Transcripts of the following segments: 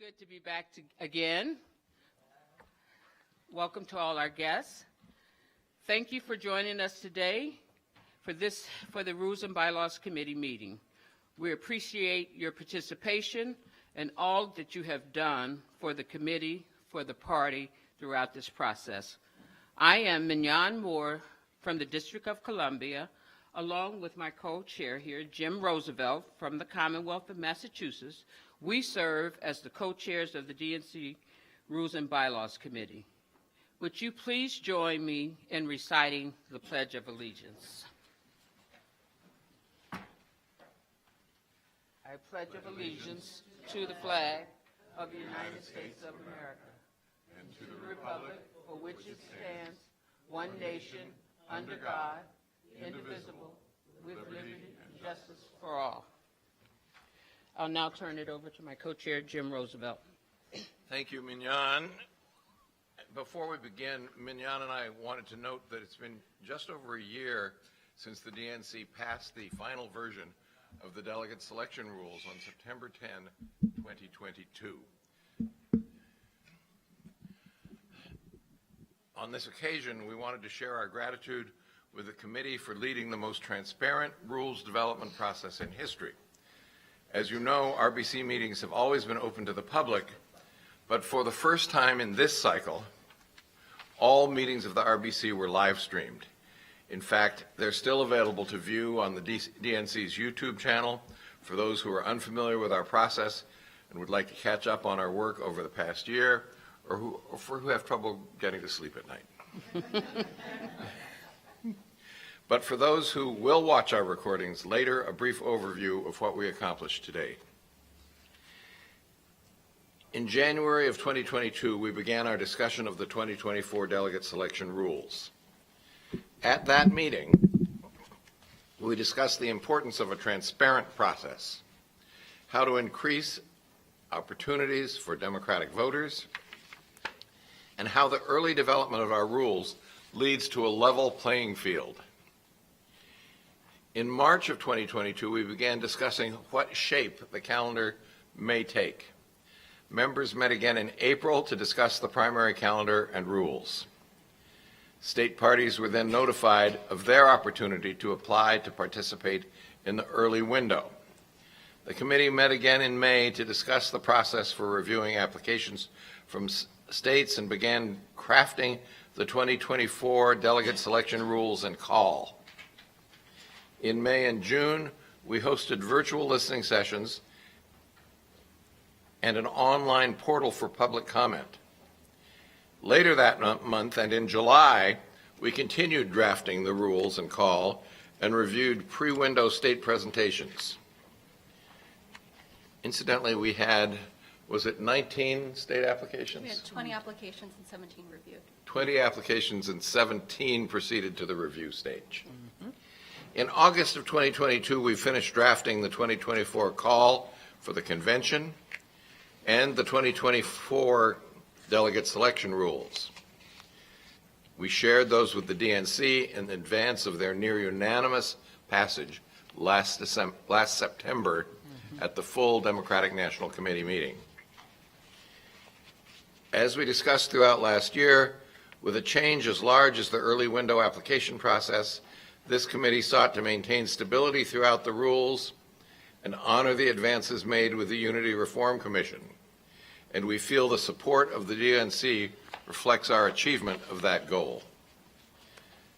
good to be back again. Welcome to all our guests. Thank you for joining us today for the Rules and Bylaws Committee meeting. We appreciate your participation and all that you have done for the committee, for the party throughout this process. I am Mignon Moore from the District of Columbia, along with my co-chair here, Jim Roosevelt from the Commonwealth of Massachusetts. We serve as the co-chairs of the DNC Rules and Bylaws Committee. Would you please join me in reciting the Pledge of Allegiance? I pledge allegiance to the flag of the United States of America and to the republic for which it stands, one nation, under God, indivisible, with liberty and justice for all. I'll now turn it over to my co-chair, Jim Roosevelt. Thank you, Mignon. Before we begin, Mignon and I wanted to note that it's been just over a year since the DNC passed the final version of the delegate selection rules on September 10, 2022. On this occasion, we wanted to share our gratitude with the committee for leading the most transparent rules development process in history. As you know, RBC meetings have always been open to the public, but for the first time in this cycle, all meetings of the RBC were live streamed. In fact, they're still available to view on the DNC's YouTube channel for those who are unfamiliar with our process and would like to catch up on our work over the past year, or who have trouble getting to sleep at night. But for those who will watch our recordings later, a brief overview of what we accomplished today. In January of 2022, we began our discussion of the 2024 delegate selection rules. At that meeting, we discussed the importance of a transparent process, how to increase opportunities for Democratic voters, and how the early development of our rules leads to a level playing field. In March of 2022, we began discussing what shape the calendar may take. Members met again in April to discuss the primary calendar and rules. State parties were then notified of their opportunity to apply to participate in the early window. The committee met again in May to discuss the process for reviewing applications from states and began crafting the 2024 delegate selection rules and call. In May and June, we hosted virtual listening sessions and an online portal for public comment. Later that month and in July, we continued drafting the rules and call and reviewed pre-window state presentations. Incidentally, we had, was it 19 state applications? We had 20 applications and 17 reviewed. 20 applications and 17 proceeded to the review stage. Mm-hmm. In August of 2022, we finished drafting the 2024 call for the convention and the 2024 delegate selection rules. We shared those with the DNC in advance of their near unanimous passage last September at the full Democratic National Committee meeting. As we discussed throughout last year, with a change as large as the early window application process, this committee sought to maintain stability throughout the rules and honor the advances made with the Unity Reform Commission. And we feel the support of the DNC reflects our achievement of that goal.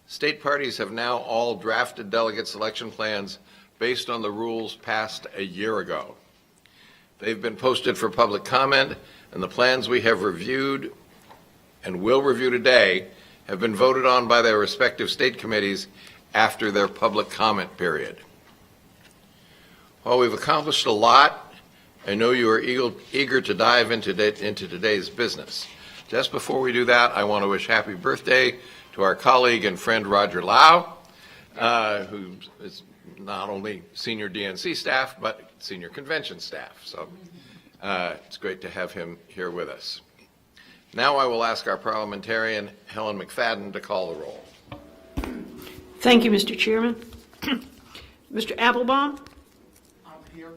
State parties have now all drafted delegate selection plans based on the rules passed a year ago. They've been posted for public comment, and the plans we have reviewed and will review today have been voted on by their respective state committees after their public comment period. While we've accomplished a lot, I know you are eager to dive into today's business. Just before we do that, I want to wish happy birthday to our colleague and friend Roger Lau, who is not only senior DNC staff, but senior convention staff. So it's great to have him here with us. Now I will ask our parliamentarian, Helen McFadden, to call the roll. Thank you, Mr. Chairman. Mr. Applebaum? I'm here.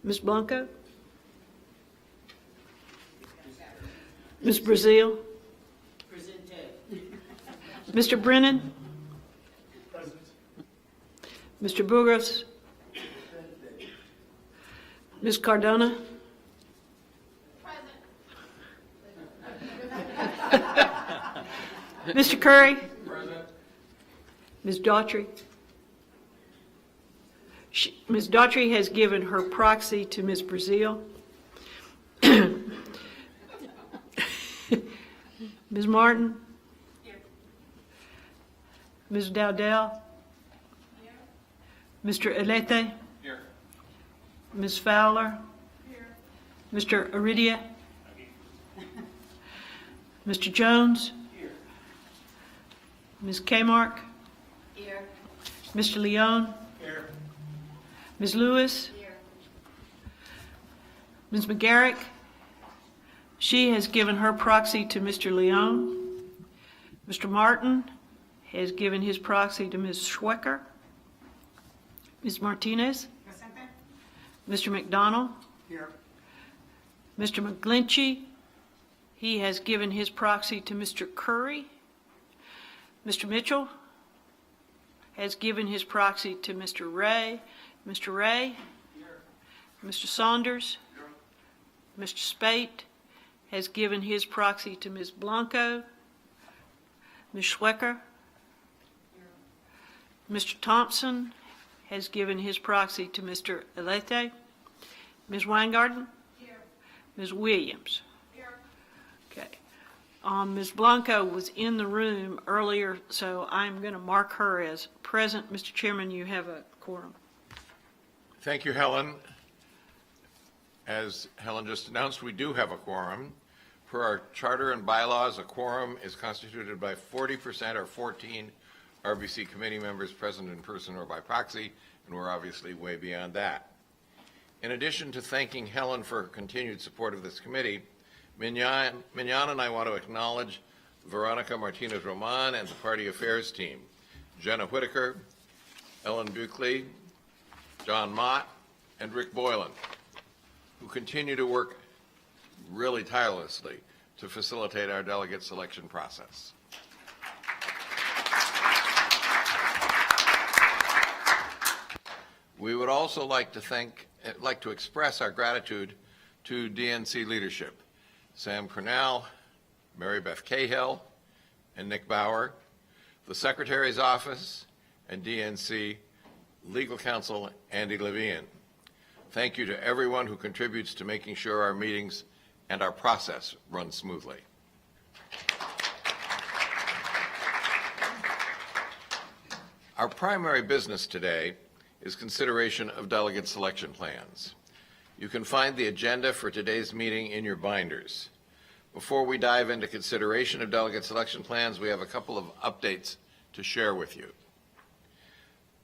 Ms. Blanco? Ms. Brazil? Mr. Brennan? Mr. Burgos? Ms. Cardona? Mr. Curry? Ms. Daughtry? Ms. Daughtry has given her proxy to Ms. Brazil. Ms. Martin? Ms. Dowdell? Mr. Elete? Ms. Fowler? Mr. Aridia? Mr. Jones? Ms. Kmark? Here. Mr. Leon? Ms. Lewis? Here. Ms. McGarrick? She has given her proxy to Mr. Leon. Mr. Martin has given his proxy to Ms. Schwecker. Ms. Martinez? Mr. McDonald? Mr. McGlinchey? He has given his proxy to Mr. Curry. Mr. Mitchell has given his proxy to Mr. Ray. Mr. Ray? Mr. Saunders? Mr. Spate has given his proxy to Ms. Blanco. Ms. Schwecker? Mr. Thompson has given his proxy to Mr. Elete. Ms. Weingarten? Ms. Williams? Okay. Ms. Blanco was in the room earlier, so I'm going to mark her as present. Mr. Chairman, you have a quorum. Thank you, Helen. As Helen just announced, we do have a quorum. Per our charter and bylaws, a quorum is constituted by 40% or 14 RBC committee members present in person or by proxy, and we're obviously way beyond that. In addition to thanking Helen for her continued support of this committee, Mignon and I want to acknowledge Veronica Martinez-Roman and the Party Affairs team, Jenna Whitaker, Ellen Buckley, John Mott, and Rick Boylan, who continue to work really tirelessly to facilitate our delegate selection process. We would also like to express our gratitude to DNC leadership, Sam Cornell, Mary Beth Cahill, and Nick Bauer, the Secretary's Office, and DNC Legal Counsel Andy Levine. Thank you to everyone who contributes to making sure our meetings and our process run smoothly. Our primary business today is consideration of delegate selection plans. You can find the agenda for today's meeting in your binders. Before we dive into consideration of delegate selection plans, we have a couple of updates to share with you.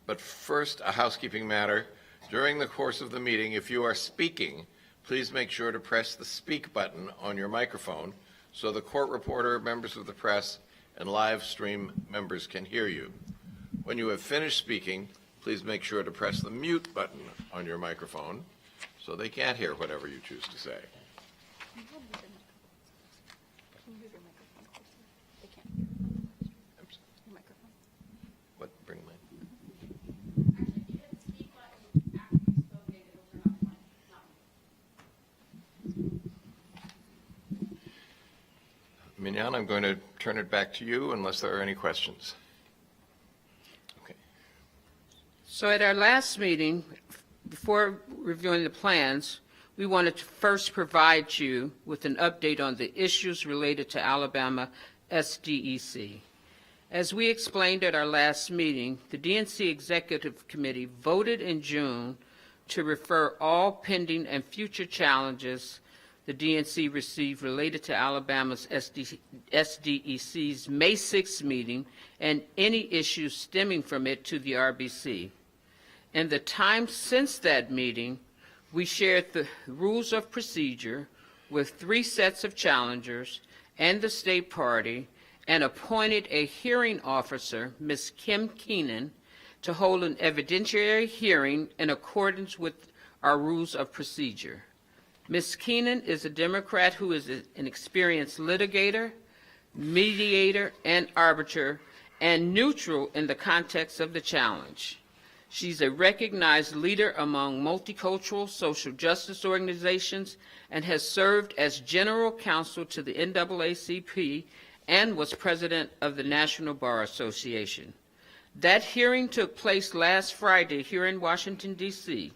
But first, a housekeeping matter. During the course of the meeting, if you are speaking, please make sure to press the speak button on your microphone so the court reporter, members of the press, and live stream members can hear you. When you have finished speaking, please make sure to press the mute button on your microphone so they can't hear whatever you choose to say. Can you move your microphone closer? They can't hear. Your microphone. What? Bring mine. Actually, if you hit the speak button after you spoke, maybe it'll turn off the mic, not me. Mignon, I'm going to turn it back to you unless there are any questions. Okay. So at our last meeting, before reviewing the plans, we wanted to first provide you with an update on the issues related to Alabama SDEC. As we explained at our last meeting, the DNC Executive Committee voted in June to refer all pending and future challenges the DNC received related to Alabama's SDEC's May 6th meeting and any issues stemming from it to the RBC. In the time since that meeting, we shared the rules of procedure with 3 sets of challengers and the state party and appointed a hearing officer, Ms. Kim Keenan, to hold an evidentiary hearing in accordance with our rules of procedure. Ms. Keenan is a Democrat who is an experienced litigator, mediator, and arbiter, and neutral in the context of the challenge. She's a recognized leader among multicultural social justice organizations and has served as general counsel to the NAACP and was president of the National Bar Association. That hearing took place last Friday here in Washington, D.C.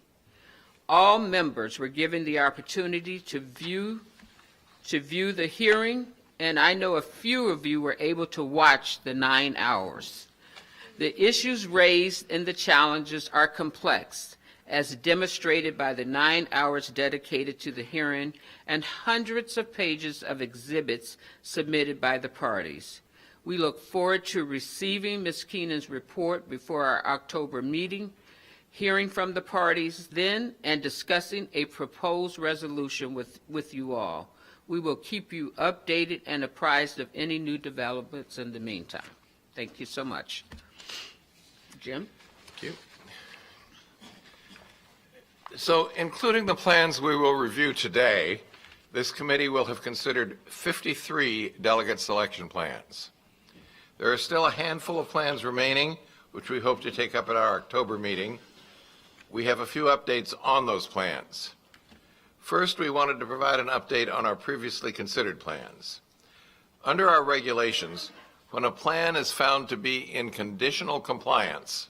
All members were given the opportunity to view the hearing, and I know a few of you were able to watch the 9 hours. The issues raised in the challenges are complex, as demonstrated by the 9 hours dedicated to the hearing and hundreds of pages of exhibits submitted by the parties. We look forward to receiving Ms. Keenan's report before our October meeting, hearing from the parties then, and discussing a proposed resolution with you all. We will keep you updated and apprised of any new developments in the meantime. Thank you so much. Jim? Thank you. So, including the plans we will review today, this committee will have considered 53 delegate selection plans. There are still a handful of plans remaining, which we hope to take up at our October meeting. We have a few updates on those plans. First, we wanted to provide an update on our previously considered plans. Under our regulations, when a plan is found to be in conditional compliance,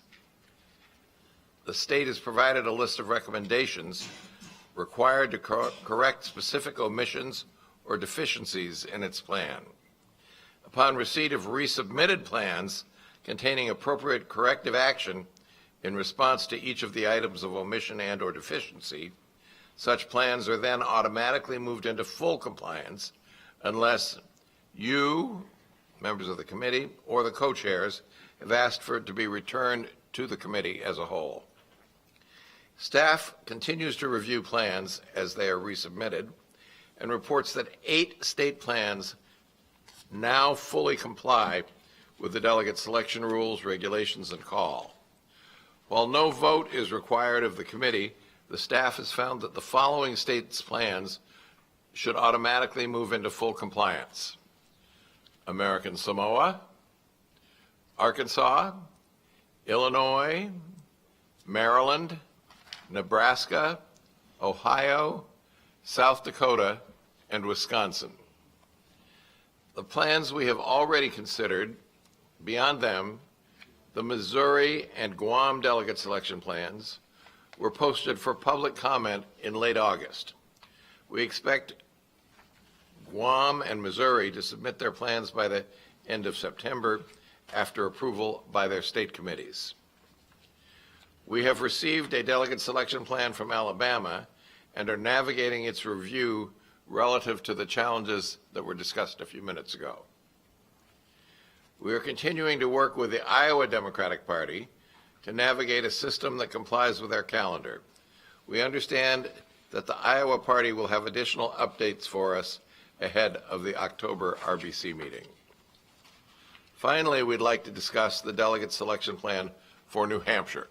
the state has provided a list of recommendations required to correct specific omissions or deficiencies in its plan. Upon receipt of resubmitted plans containing appropriate corrective action in response to each of the items of omission and or deficiency, such plans are then automatically moved into full compliance unless you, members of the committee, or the co-chairs have asked for it to be returned to the committee as a whole. Staff continues to review plans as they are resubmitted and reports that 8 state plans now fully comply with the delegate selection rules, regulations, and call. While no vote is required of the committee, the staff has found that the following states' plans should automatically move into full compliance: American Samoa, Arkansas, Illinois, Maryland, Nebraska, Ohio, South Dakota, and Wisconsin. The plans we have already considered, beyond them, the Missouri and Guam delegate selection plans were posted for public comment in late August. We expect Guam and Missouri to submit their plans by the end of September after approval by their state committees. We have received a delegate selection plan from Alabama and are navigating its review relative to the challenges that were discussed a few minutes ago. We are continuing to work with the Iowa Democratic Party to navigate a system that complies with our calendar. We understand that the Iowa Party will have additional updates for us ahead of the October RBC meeting. Finally, we'd like to discuss the delegate selection plan for New Hampshire.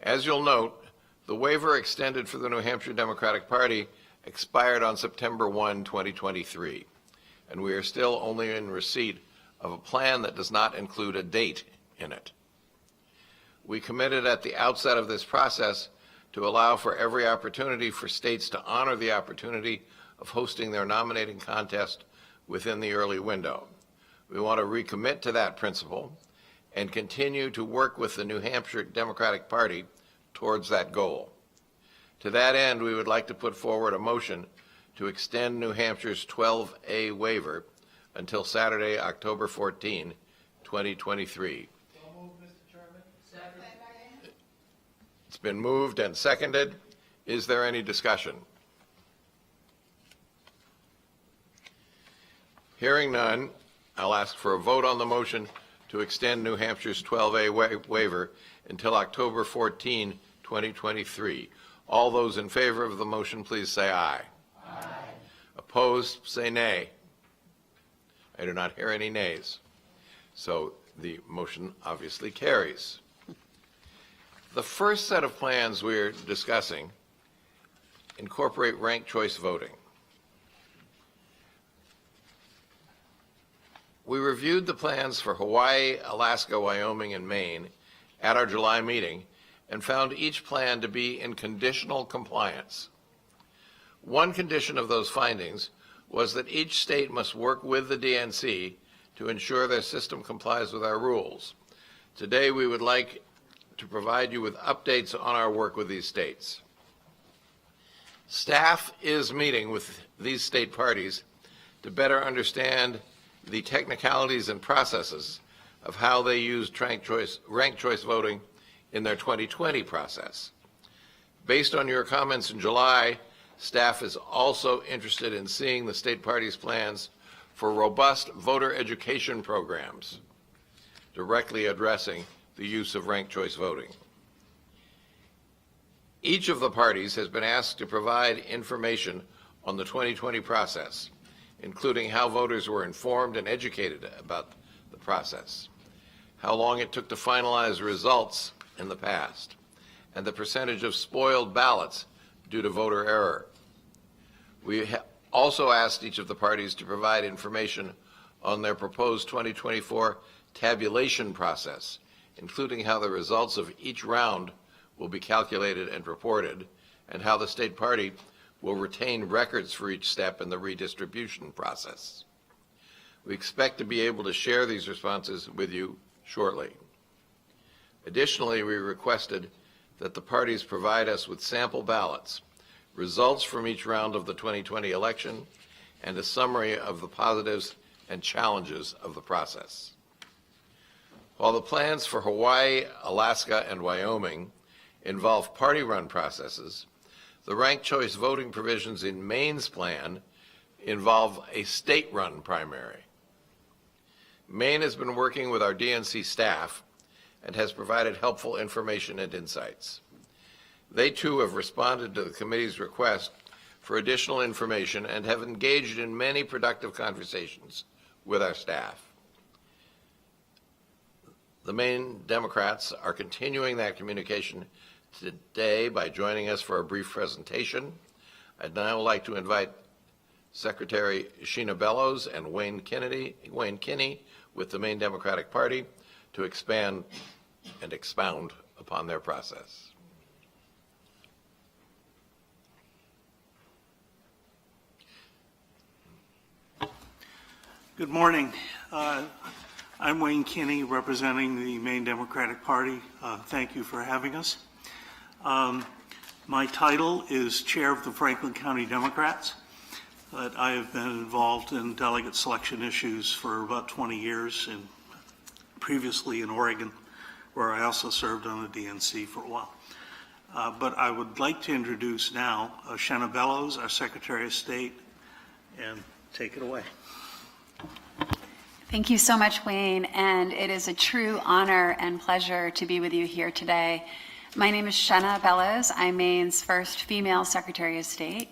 As you'll note, the waiver extended for the New Hampshire Democratic Party expired on September 1, 2023, and we are still only in receipt of a plan that does not include a date in it. We committed at the outset of this process to allow for every opportunity for states to honor the opportunity of hosting their nominating contest within the early window. We want to recommit to that principle and continue to work with the New Hampshire Democratic Party towards that goal. To that end, we would like to put forward a motion to extend New Hampshire's 12A waiver until Saturday, October 14, 2023. So moved, Mr. Chairman. Second. It's been moved and seconded. Is there any discussion? Hearing none, I'll ask for a vote on the motion to extend New Hampshire's 12A waiver until October 14, 2023. All those in favor of the motion, please say aye. Aye. Opposed, say nay. I do not hear any nays. So the motion obviously carries. The first set of plans we're discussing incorporate ranked choice voting. We reviewed the plans for Hawaii, Alaska, Wyoming, and Maine at our July meeting and found each plan to be in conditional compliance. One condition of those findings was that each state must work with the DNC to ensure their system complies with our rules. Today, we would like to provide you with updates on our work with these states. Staff is meeting with these state parties to better understand the technicalities and processes of how they use ranked choice voting in their 2020 process. Based on your comments in July, staff is also interested in seeing the state parties' plans for robust voter education programs directly addressing the use of ranked choice voting. Each of the parties has been asked to provide information on the 2020 process, including how voters were informed and educated about the process, how long it took to finalize results in the past, and the percentage of spoiled ballots due to voter error. We also asked each of the parties to provide information on their proposed 2024 tabulation process, including how the results of each round will be calculated and reported, and how the state party will retain records for each step in the redistribution process. We expect to be able to share these responses with you shortly. Additionally, we requested that the parties provide us with sample ballots, results from each round of the 2020 election, and a summary of the positives and challenges of the process. While the plans for Hawaii, Alaska, and Wyoming involve party-run processes, the ranked choice voting provisions in Maine's plan involve a state-run primary. Maine has been working with our DNC staff and has provided helpful information and insights. They too have responded to the committee's request for additional information and have engaged in many productive conversations with our staff. The Maine Democrats are continuing that communication today by joining us for a brief presentation. I'd now like to invite Secretary Sheena Bellows and Wayne Kinney with the Maine Democratic Party to expand and expound upon their process. Good morning. I'm Wayne Kinney, representing the Maine Democratic Party. Thank you for having us. My title is Chair of the Franklin County Democrats, but I have been involved in delegate selection issues for about 20 years, and previously in Oregon, where I also served on the DNC for a while. But I would like to introduce now Sheena Bellows, our Secretary of State, and take it away. Thank you so much, Wayne, and it is a true honor and pleasure to be with you here today. My name is Sheena Bellows. I'm Maine's first female Secretary of State.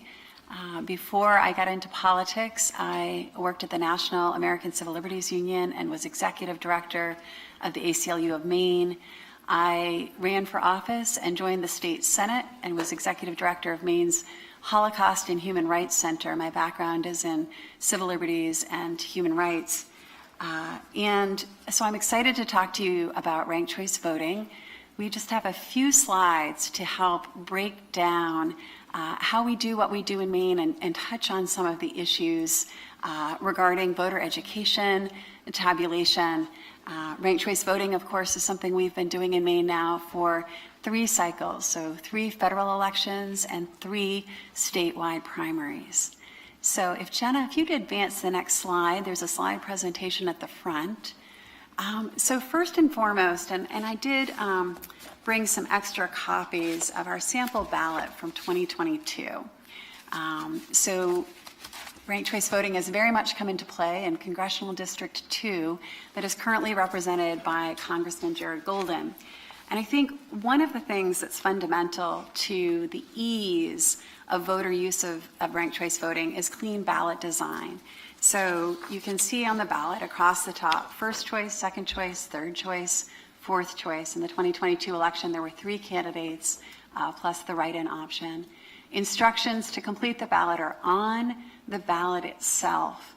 Before I got into politics, I worked at the National American Civil Liberties Union and was Executive Director of the ACLU of Maine. I ran for office and joined the State Senate and was Executive Director of Maine's Holocaust and Human Rights Center. My background is in civil liberties and human rights. And so I'm excited to talk to you about ranked choice voting. We just have a few slides to help break down how we do what we do in Maine and touch on some of the issues regarding voter education and tabulation. Ranked choice voting, of course, is something we've been doing in Maine now for 3 cycles, so 3 federal elections and 3 statewide primaries. So if Jenna, if you'd advance the next slide, there's a slide presentation at the front. So first and foremost, and I did bring some extra copies of our sample ballot from 2022. So ranked choice voting has very much come into play in Congressional District 2 that is currently represented by Congressman Jared Golden. And I think one of the things that's fundamental to the ease of voter use of ranked choice voting is clean ballot design. So you can see on the ballot across the top, first choice, second choice, third choice, fourth choice. In the 2022 election, there were 3 candidates plus the write-in option. Instructions to complete the ballot are on the ballot itself.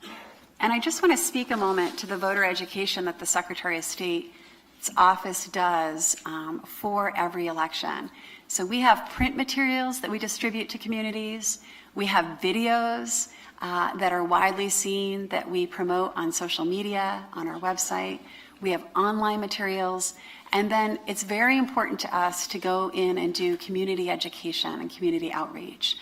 And I just want to speak a moment to the voter education that the Secretary of State's office does for every election. So we have print materials that we distribute to communities. We have videos that are widely seen that we promote on social media, on our website. We have online materials. And then it's very important to us to go in and do community education and community outreach.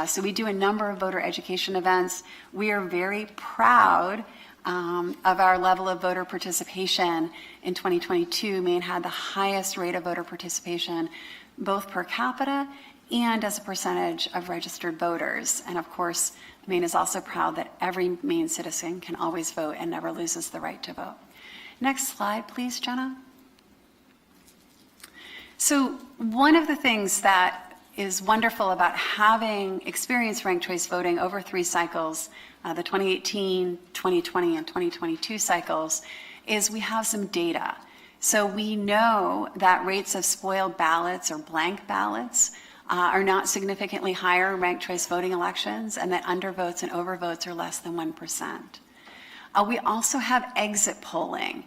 So we do a number of voter education events. We are very proud of our level of voter participation. In 2022, Maine had the highest rate of voter participation, both per capita and as a percentage of registered voters. And of course, Maine is also proud that every Maine citizen can always vote and never loses the right to vote. Next slide, please, Jenna. So one of the things that is wonderful about having experienced ranked choice voting over 3 cycles, the 2018, 2020, and 2022 cycles, is we have some data. So we know that rates of spoiled ballots or blank ballots are not significantly higher in ranked choice voting elections, and that undervotes and overvotes are less than 1%. We also have exit polling.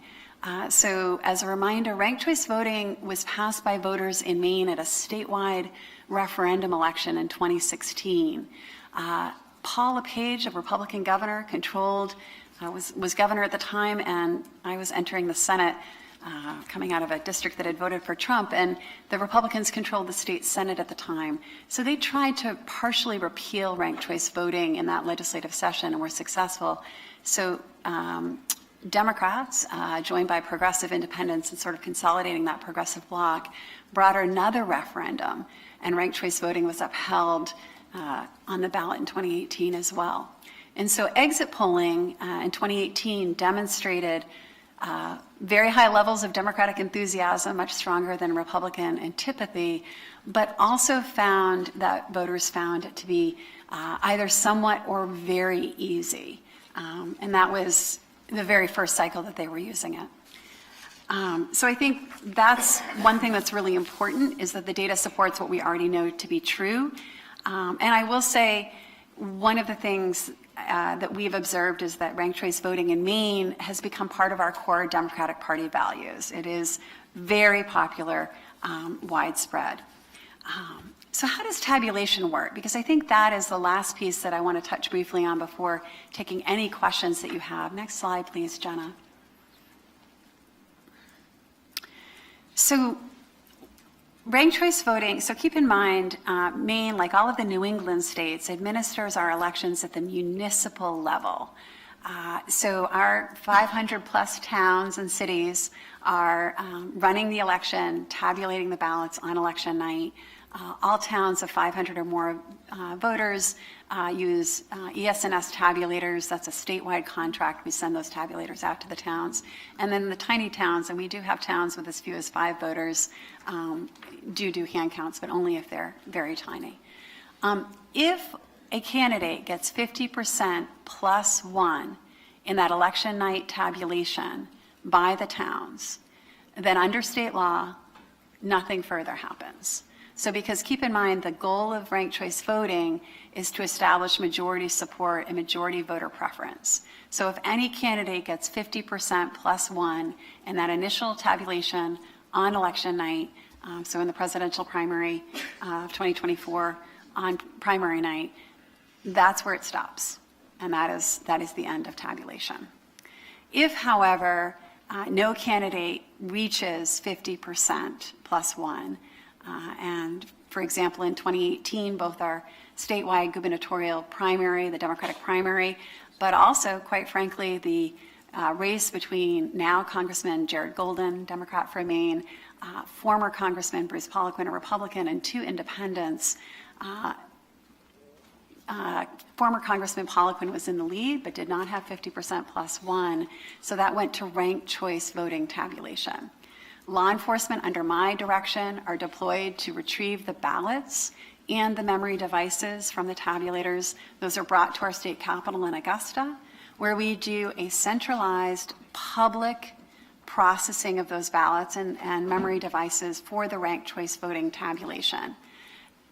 So as a reminder, ranked choice voting was passed by voters in Maine at a statewide referendum election in 2016. Paul LePage, a Republican governor, was governor at the time, and I was entering the Senate, coming out of a district that had voted for Trump, and the Republicans controlled the state Senate at the time. So they tried to partially repeal ranked choice voting in that legislative session and were successful. So Democrats, joined by progressive independents and sort of consolidating that progressive bloc, brought another referendum, and ranked choice voting was upheld on the ballot in 2018 as well. And so exit polling in 2018 demonstrated very high levels of Democratic enthusiasm, much stronger than Republican antipathy, but also found that voters found it to be either somewhat or very easy. And that was the very first cycle that they were using it. So I think that's one thing that's really important, is that the data supports what we already know to be true. And I will say one of the things that we've observed is that ranked choice voting in Maine has become part of our core Democratic Party values. It is very popular, widespread. So how does tabulation work? Because I think that is the last piece that I want to touch briefly on before taking any questions that you have. Next slide, please, Jenna. So ranked choice voting, so keep in mind, Maine, like all of the New England states, administers our elections at the municipal level. So our 500 plus towns and cities are running the election, tabulating the ballots on election night. All towns of 500 or more voters use ES&S tabulators. That's a statewide contract. We send those tabulators out to the towns. And then the tiny towns, and we do have towns with as few as 5 voters, do hand counts, but only if they're very tiny. If a candidate gets 50% plus 1 in that election night tabulation by the towns, then under state law, nothing further happens. So because keep in mind, the goal of ranked choice voting is to establish majority support and majority voter preference. So if any candidate gets 50% plus 1 in that initial tabulation on election night, so in the presidential primary of 2024 on primary night, that's where it stops. And that is the end of tabulation. If, however, no candidate reaches 50% plus 1, and for example, in 2018, both our statewide gubernatorial primary, the Democratic primary, but also, quite frankly, the race between now Congressman Jared Golden, Democrat from Maine, former Congressman Bruce Poliquin, a Republican, and 2 independents. Former Congressman Poliquin was in the lead, but did not have 50% plus 1, so that went to ranked choice voting tabulation. Law enforcement under my direction are deployed to retrieve the ballots and the memory devices from the tabulators. Those are brought to our state capitol in Augusta, where we do a centralized public processing of those ballots and memory devices for the ranked choice voting tabulation.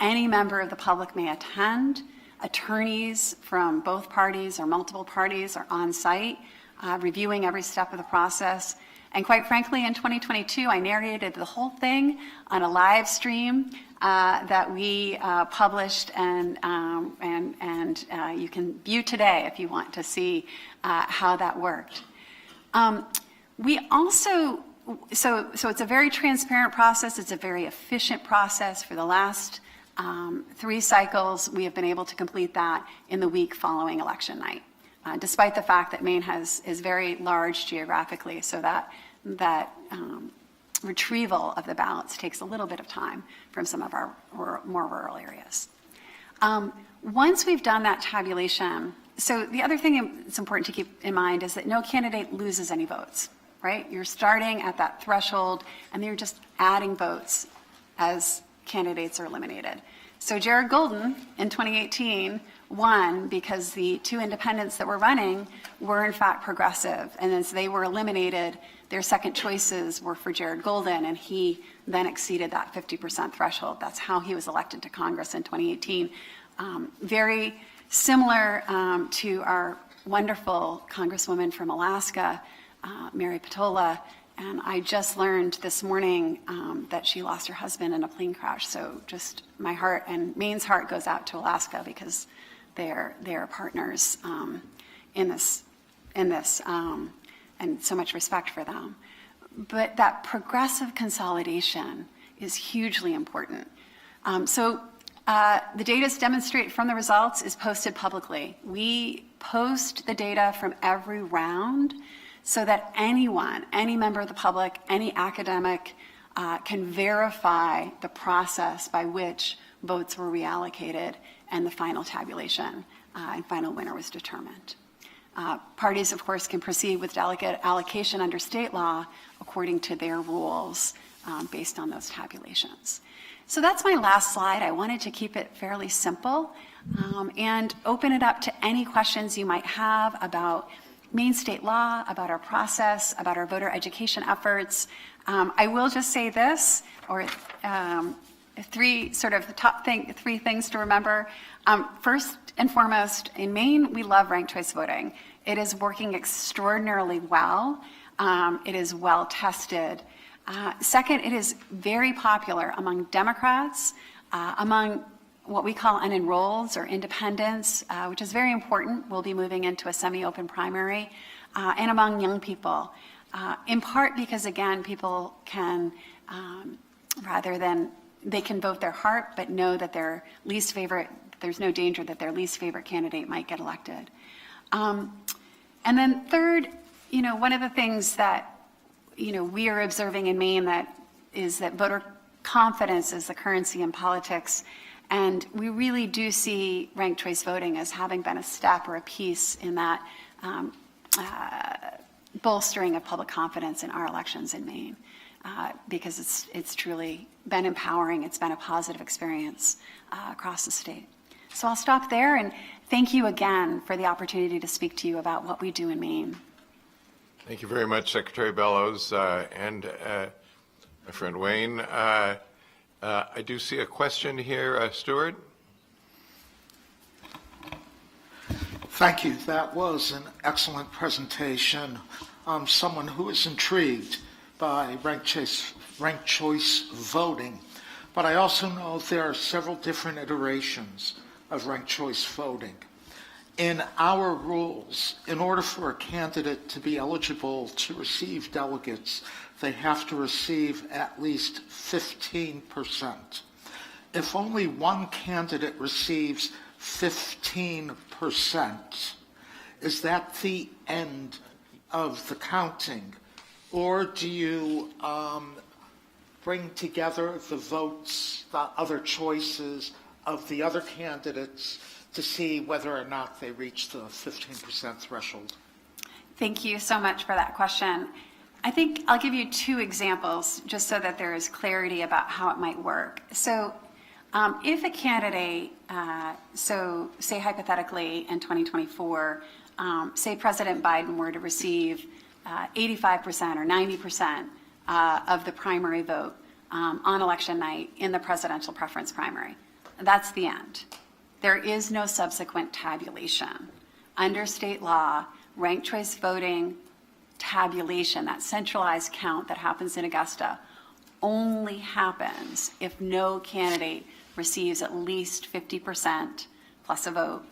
Any member of the public may attend. Attorneys from both parties or multiple parties are on site, reviewing every step of the process. And quite frankly, in 2022, I narrated the whole thing on a live stream that we published, and you can view today if you want to see how that worked. We also, so it's a very transparent process. It's a very efficient process. For the last 3 cycles, we have been able to complete that in the week following election night, despite the fact that Maine is very large geographically, so that retrieval of the ballots takes a little bit of time from some of our more rural areas. Once we've done that tabulation, so the other thing it's important to keep in mind is that no candidate loses any votes, right? You're starting at that threshold, and you're just adding votes as candidates are eliminated. So Jared Golden in 2018 won because the 2 independents that were running were in fact progressive, and as they were eliminated, their second choices were for Jared Golden, and he then exceeded that 50% threshold. That's how he was elected to Congress in 2018. Very similar to our wonderful Congresswoman from Alaska, Mary Patola, and I just learned this morning that she lost her husband in a plane crash. So just my heart and Maine's heart goes out to Alaska, because they're partners in this, and so much respect for them. But that progressive consolidation is hugely important. The data is demonstrated from the results is posted publicly. We post the data from every round so that anyone, any member of the public, any academic can verify the process by which votes were reallocated and the final tabulation and final winner was determined. Parties, of course, can proceed with delegate allocation under state law according to their rules based on those tabulations. So that's my last slide. I wanted to keep it fairly simple and open it up to any questions you might have about Maine state law, about our process, about our voter education efforts. I will just say this, or three things to remember. First and foremost, in Maine, we love ranked choice voting. It is working extraordinarily well. It is well tested. Second, it is very popular among Democrats, among what we call unenrolleds or independents, which is very important. We'll be moving into a semi-open primary, and among young people, in part because, again, people can, they can vote their heart, but know that their least favorite, there's no danger that their least favorite candidate might get elected. And then third, one of the things that, we are observing in Maine is that voter confidence is the currency in politics. And we really do see ranked choice voting as having been a step or a piece in that bolstering of public confidence in our elections in Maine, because it's truly been empowering. It's been a positive experience across the state. So I'll stop there, and thank you again for the opportunity to speak to you about what we do in Maine. Thank you very much, Secretary Bylaws and my friend Wayne. I do see a question here, Stuart. Thank you. That was an excellent presentation. I'm someone who is intrigued by ranked choice voting, but I also know there are several different iterations of ranked choice voting. In our rules, in order for a candidate to be eligible to receive delegates, they have to receive at least 15%. If only one candidate receives 15%, is that the end of the counting? Or do you bring together the votes, the other choices of the other candidates to see whether or not they reach the 15% threshold? Thank you so much for that question. I think I'll give you 2 examples just so that there is clarity about how it might work. So if a candidate, so say hypothetically in 2024, say President Biden were to receive 85% or 90% of the primary vote on election night in the presidential preference primary, That's the end. There is no subsequent tabulation. Under state law, ranked choice voting tabulation, that centralized count that happens in Augusta, only happens if no candidate receives at least 50% plus a vote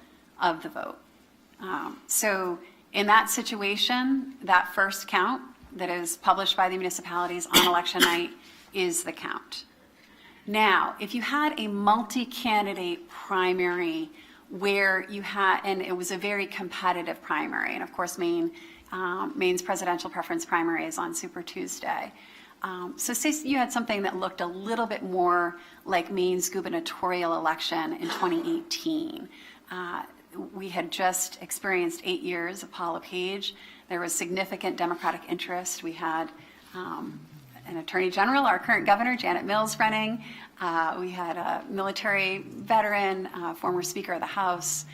of the vote. So in that situation, that first count that is published by the municipalities on election night is the count. Now, if you had a multi-candidate primary where you had, and it was a very competitive primary, and of course Maine's presidential preference primary is on Super Tuesday. So say you had something that looked a little bit more like Maine's gubernatorial election in 2018. We had just experienced 8 years of Paula Page. There was significant Democratic interest. We had an attorney general, our current governor, Janet Mills, running. We had a military veteran, former Speaker of the House,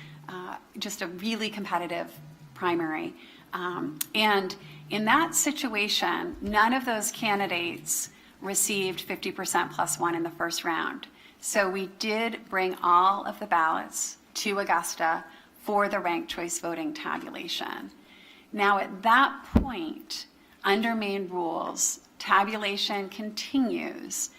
just a really competitive primary. And in that situation, none of those candidates received 50% plus one in the first round. So we did bring all of the ballots to Augusta for the ranked choice voting tabulation. Now, at that point, under Maine rules, tabulation continues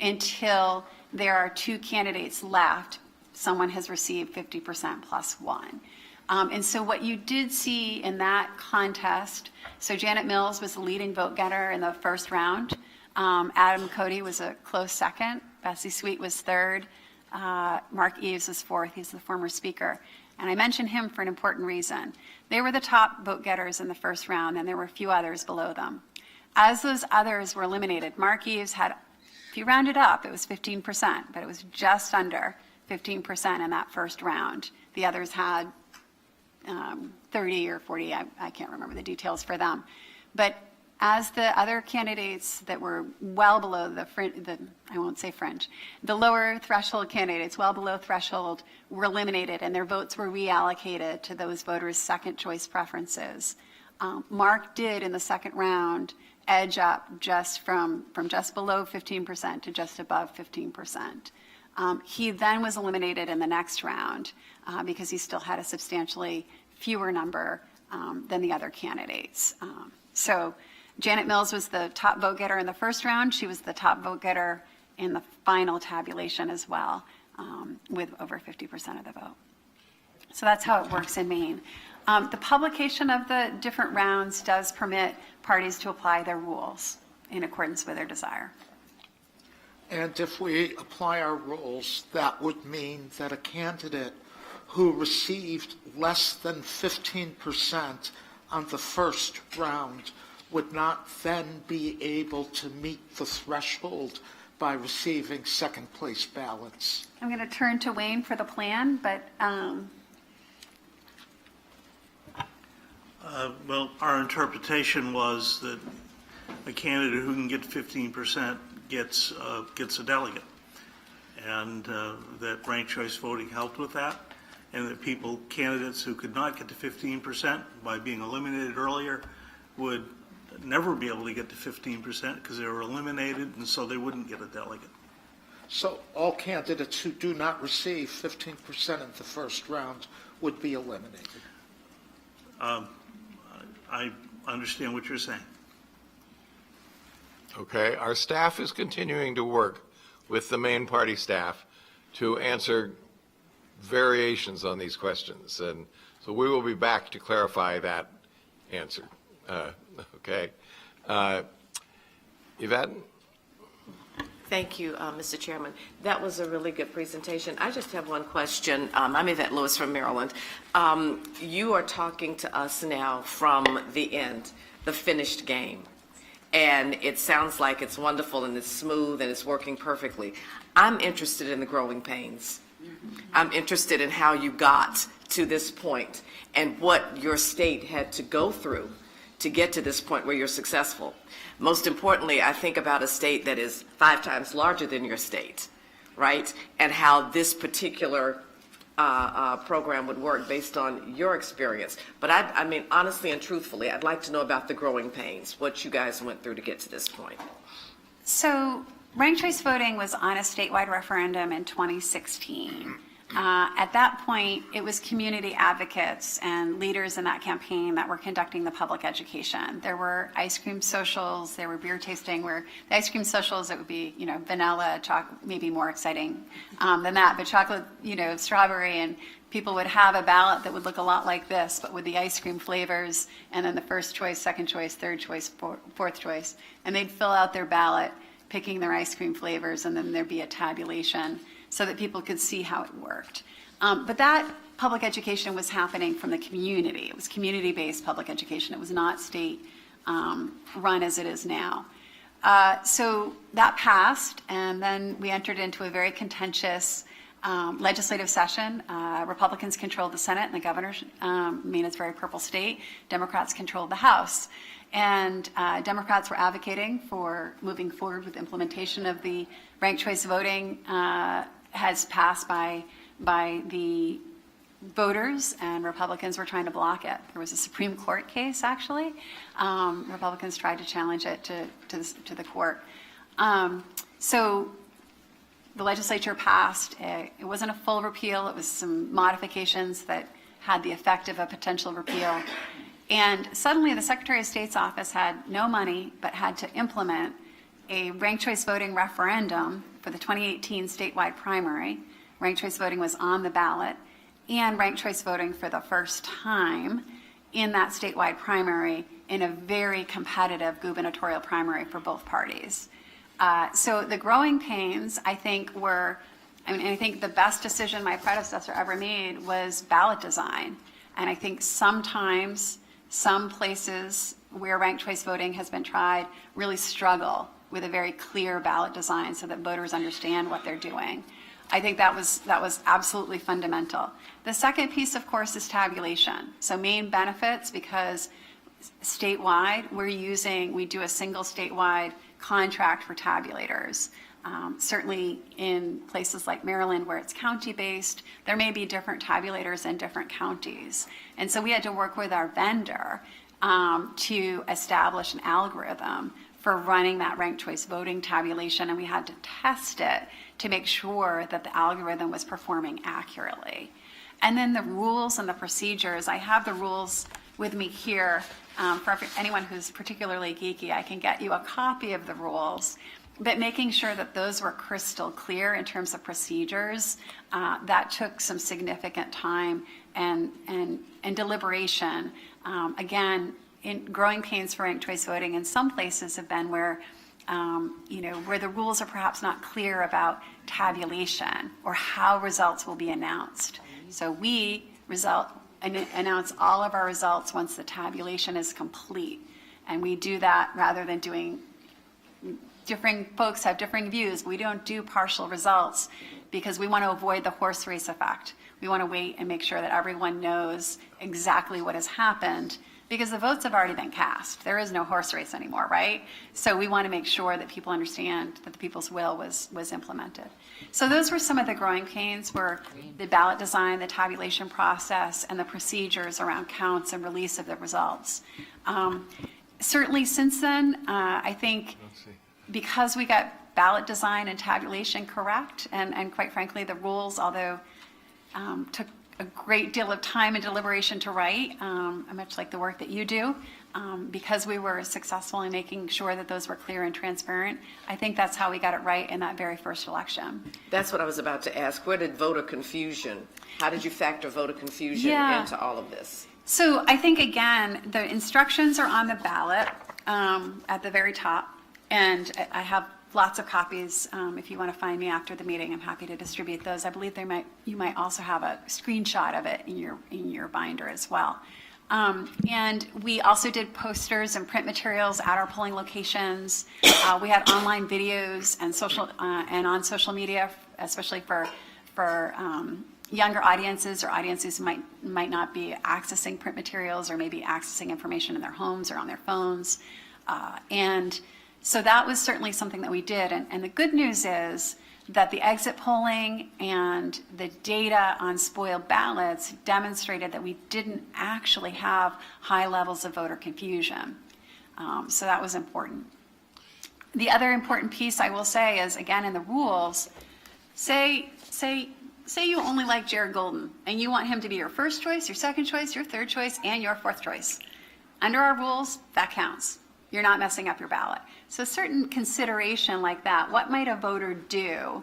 until there are 2 candidates left. Someone has received 50% plus one. And so what you did see in that contest, so Janet Mills was the leading vote getter in the first round. Adam Cody was a close second. Bessie Sweet was third. Mark Eves was fourth. He's the former speaker. And I mention him for an important reason. They were the top vote getters in the first round, and there were a few others below them. As those others were eliminated, Mark Eves had, if you round it up, it was 15%, but it was just under 15% in that first round. The others had 30 or 40, I can't remember the details for them. But as the other candidates that were well below I won't say fringe, the lower threshold candidates, well below threshold, were eliminated and their votes were reallocated to those voters' second choice preferences. Mark did in the second round edge up just from just below 15% to just above 15%. He then was eliminated in the next round because he still had a substantially fewer number than the other candidates. So Janet Mills was the top vote getter in the first round. She was the top vote getter in the final tabulation as well, with over 50% of the vote. So that's how it works in Maine. The publication of the different rounds does permit parties to apply their rules in accordance with their desire. And if we apply our rules, that would mean that a candidate who received less than 15% on the first round would not then be able to meet the threshold by receiving second place ballots. I'm going to turn to Wayne for the plan, but Well, our interpretation was that a candidate who can get 15% gets a delegate, and that ranked choice voting helped with that, and that candidates who could not get to 15% by being eliminated earlier would never be able to get to 15% because they were eliminated, and so they wouldn't get a delegate. So all candidates who do not receive 15% in the first round would be eliminated. I understand what you're saying. Okay, our staff is continuing to work with the main party staff to answer variations on these questions, and so we will be back to clarify that answer. Okay. Yvette? Thank you, Mr. Chairman. That was a really good presentation. I just have one question. I'm Yvette Lewis from Maryland. You are talking to us now from the end, the finished game. And it sounds like it's wonderful and it's smooth and it's working perfectly. I'm interested in the growing pains. I'm interested in how you got to this point and what your state had to go through to get to this point where you're successful. Most importantly, I think about a state that is 5 times larger than your state, right? And how this particular program would work based on your experience. But I mean, honestly and truthfully, I'd like to know about the growing pains, what you guys went through to get to this point. So ranked choice voting was on a statewide referendum in 2016. At that point, it was community advocates and leaders in that campaign that were conducting the public education. There were ice cream socials, there were beer tasting, where the ice cream socials, it would be, vanilla, chocolate, maybe more exciting than that, but chocolate, strawberry, and people would have a ballot that would look a lot like this, but with the ice cream flavors, and then the first choice, second choice, third choice, fourth choice, and they'd fill out their ballot picking their ice cream flavors, and then there'd be a tabulation so that people could see how it worked. But that public education was happening from the community. It was community-based public education. It was not state run as it is now. So that passed, and then we entered into a very contentious legislative session. Republicans controlled the Senate and the governor, it's a very purple state. Democrats controlled the House. And Democrats were advocating for moving forward with implementation of the ranked choice voting has passed by the voters, and Republicans were trying to block it. There was a Supreme Court case, actually. Republicans tried to challenge it to the court. So the legislature passed. It wasn't a full repeal. It was some modifications that had the effect of a potential repeal. And suddenly the Secretary of State's office had no money, but had to implement a ranked choice voting referendum for the 2018 statewide primary. Ranked choice voting was on the ballot, and ranked choice voting for the first time in that statewide primary in a very competitive gubernatorial primary for both parties. So the growing pains, I think, I think the best decision my predecessor ever made was ballot design. And I think sometimes some places where ranked choice voting has been tried really struggle with a very clear ballot design so that voters understand what they're doing. I think that was absolutely fundamental. The second piece, of course, is tabulation. So main benefits, because statewide we do a single statewide contract for tabulators. Certainly in places like Maryland, where it's county-based, there may be different tabulators in different counties. And so we had to work with our vendor to establish an algorithm for running that ranked choice voting tabulation, and we had to test it to make sure that the algorithm was performing accurately. And then the rules and the procedures, I have the rules with me here. For anyone who's particularly geeky, I can get you a copy of the rules. But making sure that those were crystal clear in terms of procedures, that took some significant time and deliberation. Again, in growing pains for ranked choice voting in some places have been where, where the rules are perhaps not clear about tabulation or how results will be announced. So we announce all of our results once the tabulation is complete. And we do that rather than doing differing folks have differing views. We don't do partial results because we want to avoid the horse race effect. We want to wait and make sure that everyone knows exactly what has happened because the votes have already been cast. There is no horse race anymore, right? So we want to make sure that people understand that the people's will was implemented. So those were some of the growing pains, were the ballot design, the tabulation process, and the procedures around counts and release of the results. Certainly since then, I think because we got ballot design and tabulation correct, and quite frankly, the rules, although took a great deal of time and deliberation to write, much like the work that you do, because we were successful in making sure that those were clear and transparent, I think that's how we got it right in that very first election. That's what I was about to ask. Where did voter confusion, how did you factor voter confusion into all of this? So I think, again, the instructions are on the ballot at the very top. And I have lots of copies. If you want to find me after the meeting, I'm happy to distribute those. I believe you might also have a screenshot of it in your binder as well. And we also did posters and print materials at our polling locations. We had online videos and on social media, especially for younger audiences or audiences who might not be accessing print materials or maybe accessing information in their homes or on their phones. And so that was certainly something that we did. And the good news is that the exit polling and the data on spoiled ballots demonstrated that we didn't actually have high levels of voter confusion. So that was important. The other important piece I will say is, again, in the rules, say you only like Jared Golden and you want him to be your first choice, your second choice, your third choice, and your fourth choice. Under our rules, that counts. You're not messing up your ballot. So certain consideration like that, what might a voter do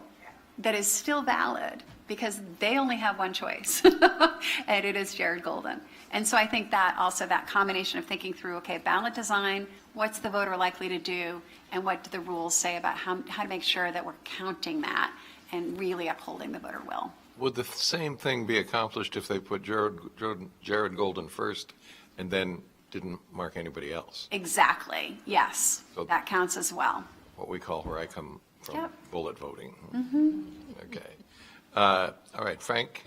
that is still valid because they only have one choice, and it is Jared Golden. And so I think that also that combination of thinking through, okay, ballot design, what's the voter likely to do, and what do the rules say about how to make sure that we're counting that and really upholding the voter will. Would the same thing be accomplished if they put Jared Golden first and then didn't mark anybody else? Exactly, yes, So- that counts as well. What we call, where I come from, Yep. bullet voting. Okay. All right, Frank?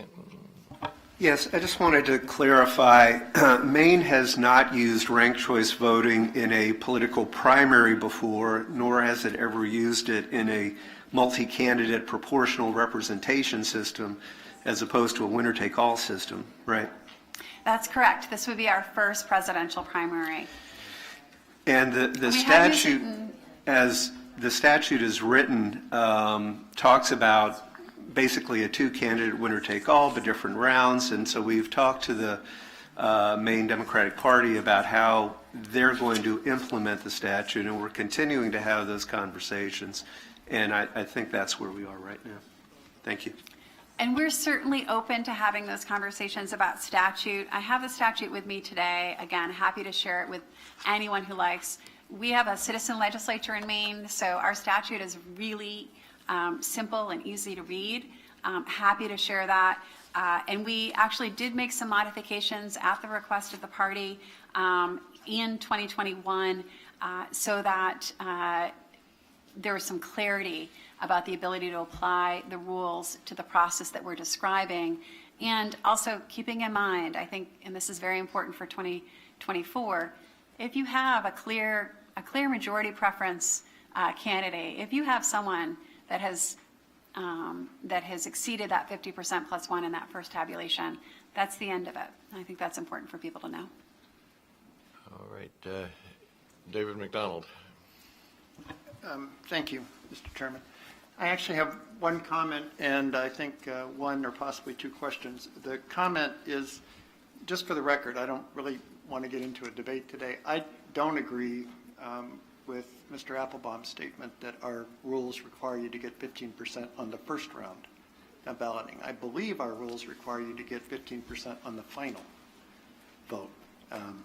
Yes, I just wanted to clarify, Maine has not used ranked choice voting in a political primary before, nor has it ever used it in a multi-candidate proportional representation system, as opposed to a winner-take-all system, right? That's correct. This would be our first presidential primary. And the We have used it statute, in- as the statute is written, talks about basically a two-candidate winner-take-all, but different rounds. And so we've talked to the Maine Democratic Party about how they're going to implement the statute, and we're continuing to have those conversations. And I think that's where we are right now. Thank you. And we're certainly open to having those conversations about statute. I have the statute with me today. Again, happy to share it with anyone who likes. We have a citizen legislature in Maine, so our statute is really simple and easy to read. Happy to share that. And we actually did make some modifications at the request of the party in 2021 so that there was some clarity about the ability to apply the rules to the process that we're describing. And also keeping in mind, I think, and this is very important for 2024, if you have a clear majority preference candidate, if you have someone that has exceeded that 50% plus one in that first tabulation, that's the end of it. I think that's important for people to know. All right, David McDonald. Thank you, Mr. Chairman. I actually have one comment and I think one or possibly two questions. The comment is, just for the record, I don't really want to get into a debate today. I don't agree with Mr. Applebaum's statement that our rules require you to get 15% on the first round of balloting. I believe our rules require you to get 15% on the final vote.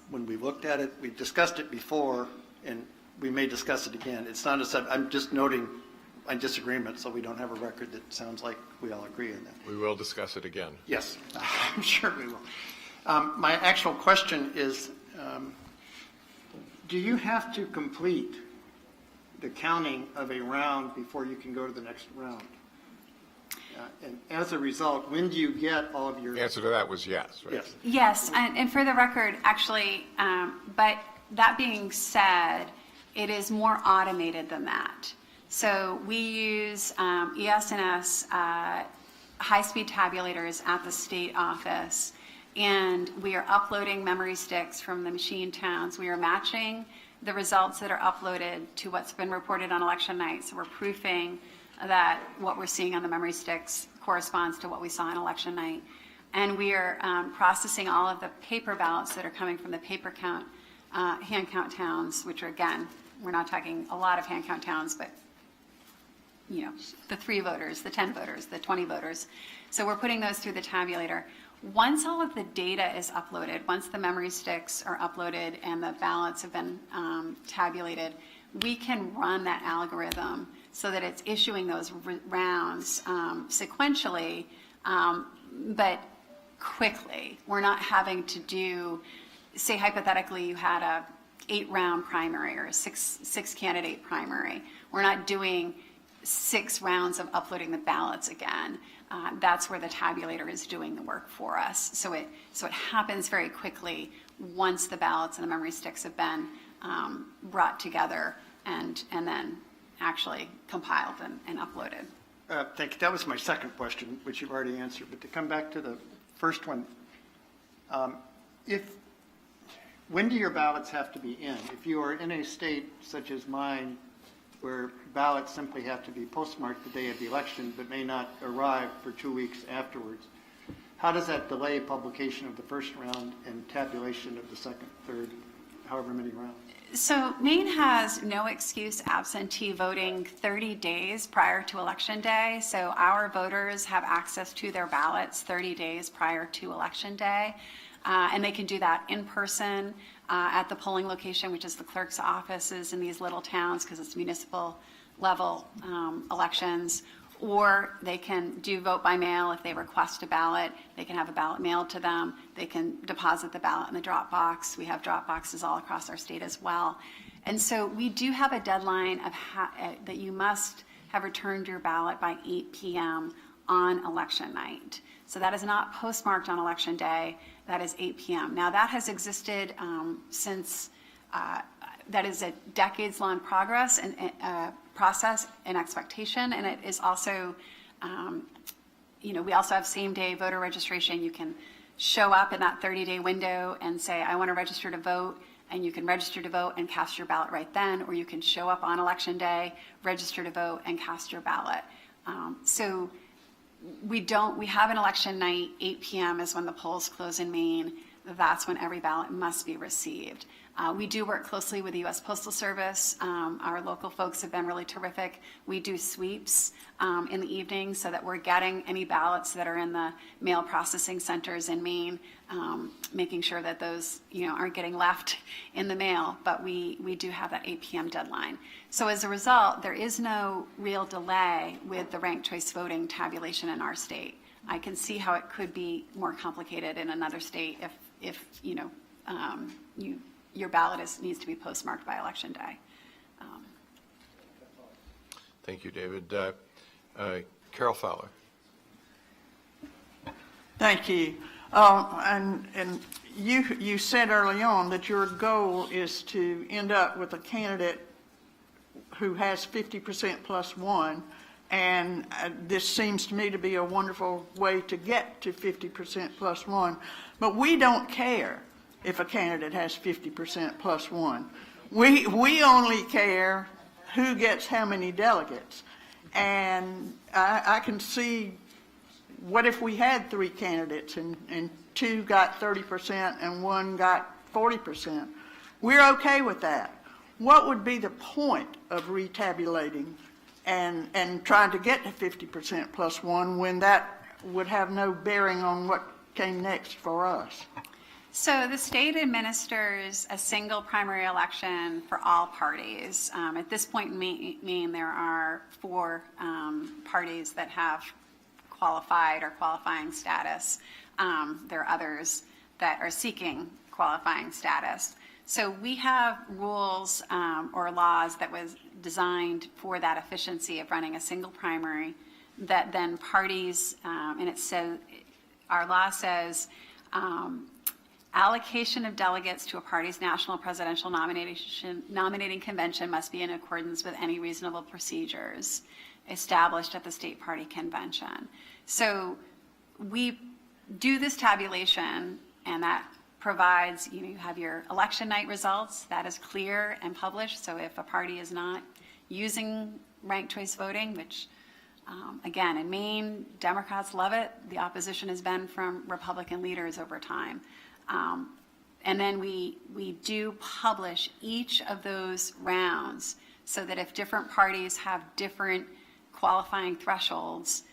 When we looked at it, we discussed it before, and we may discuss it again. It's not I'm just noting my disagreement, so we don't have a record that sounds like we all agree on that. We will discuss it again. Yes, I'm sure we will. My actual question is, do you have to complete the counting of a round before you can go to the next round? And as a result, when do you get all of your... The answer to that was yes, right? Yes. Yes, and for the record, actually, but that being said, it is more automated than that. So we use ES&S high-speed tabulators at the state office, and we are uploading memory sticks from the machine towns. We are matching the results that are uploaded to what's been reported on election night. So we're proofing that what we're seeing on the memory sticks corresponds to what we saw on election night. And we are processing all of the paper ballots that are coming from the paper count, hand count towns, which are, again, we're not talking a lot of hand count towns, but you know, the 3 voters, the 10 voters, the 20 voters. So we're putting those through the tabulator. Once all of the data is uploaded, once the memory sticks are uploaded and the ballots have been tabulated, we can run that algorithm so that it's issuing those rounds sequentially, but quickly. We're not having to do, say hypothetically you had a 8-round primary or a six candidate primary. We're not doing 6 rounds of uploading the ballots again. That's where the tabulator is doing the work for us. So it happens very quickly once the ballots and the memory sticks have been brought together and then actually compiled and uploaded. Thank you. That was my second question, which you've already answered. But to come back to the first one, when do your ballots have to be in? If you are in a state such as mine where ballots simply have to be postmarked the day of the election, but may not arrive for 2 weeks afterwards. How does that delay publication of the first round and tabulation of the second, third, however many rounds? So Maine has no excuse absentee voting 30 days prior to Election Day. So our voters have access to their ballots 30 days prior to Election Day. And they can do that in person at the polling location, which is the clerk's offices in these little towns because it's municipal level elections. Or they can do vote by mail if they request a ballot. They can have a ballot mailed to them. They can deposit the ballot in the drop box. We have drop boxes all across our state as well. And so we do have a deadline of that you must have returned your ballot by 8 p.m. on election night. So that is not postmarked on Election Day. That is 8 p.m. Now that has existed since, that is a decades-long process and expectation, and it is also, we also have same-day voter registration. You can show up in that 30-day window and say, I want to register to vote, and you can register to vote and cast your ballot right then, or you can show up on Election Day, register to vote, and cast your ballot. So we have an election night, 8 p.m. is when the polls close in Maine. That's when every ballot must be received. We do work closely with the U.S. Postal Service. Our local folks have been really terrific. We do sweeps in the evening so that we're getting any ballots that are in the mail processing centers in Maine, making sure that those aren't getting left in the mail. But we do have that 8 p.m. deadline. So as a result, there is no real delay with the ranked choice voting tabulation in our state. I can see how it could be more complicated in another state if your ballot needs to be postmarked by Election Day. Thank you, David. Carol Fowler. Thank you. And you said early on that your goal is to end up with a candidate who has 50% plus one, and this seems to me to be a wonderful way to get to 50% plus one. But we don't care if a candidate has 50% plus one. We only care who gets how many delegates. And I can see, what if we had 3 candidates and 2 got 30% and 1 got 40%? We're okay with that. What would be the point of retabulating and trying to get to 50% plus one when that would have no bearing on what came next for us? So the state administers a single primary election for all parties. At this point in Maine, there are 4 parties that have qualified or qualifying status. There are others that are seeking qualifying status. So we have rules or laws that was designed for that efficiency of running a single primary that then parties, and it says, our law says, allocation of delegates to a party's national presidential nominating convention must be in accordance with any reasonable procedures established at the state party convention. So we do this tabulation, and that provides, you have your election night results. That is clear and published. So if a party is not using ranked choice voting, which again, in Maine, Democrats love it. The opposition has been from Republican leaders over time. And then we do publish each of those rounds so that if different parties have different qualifying thresholds,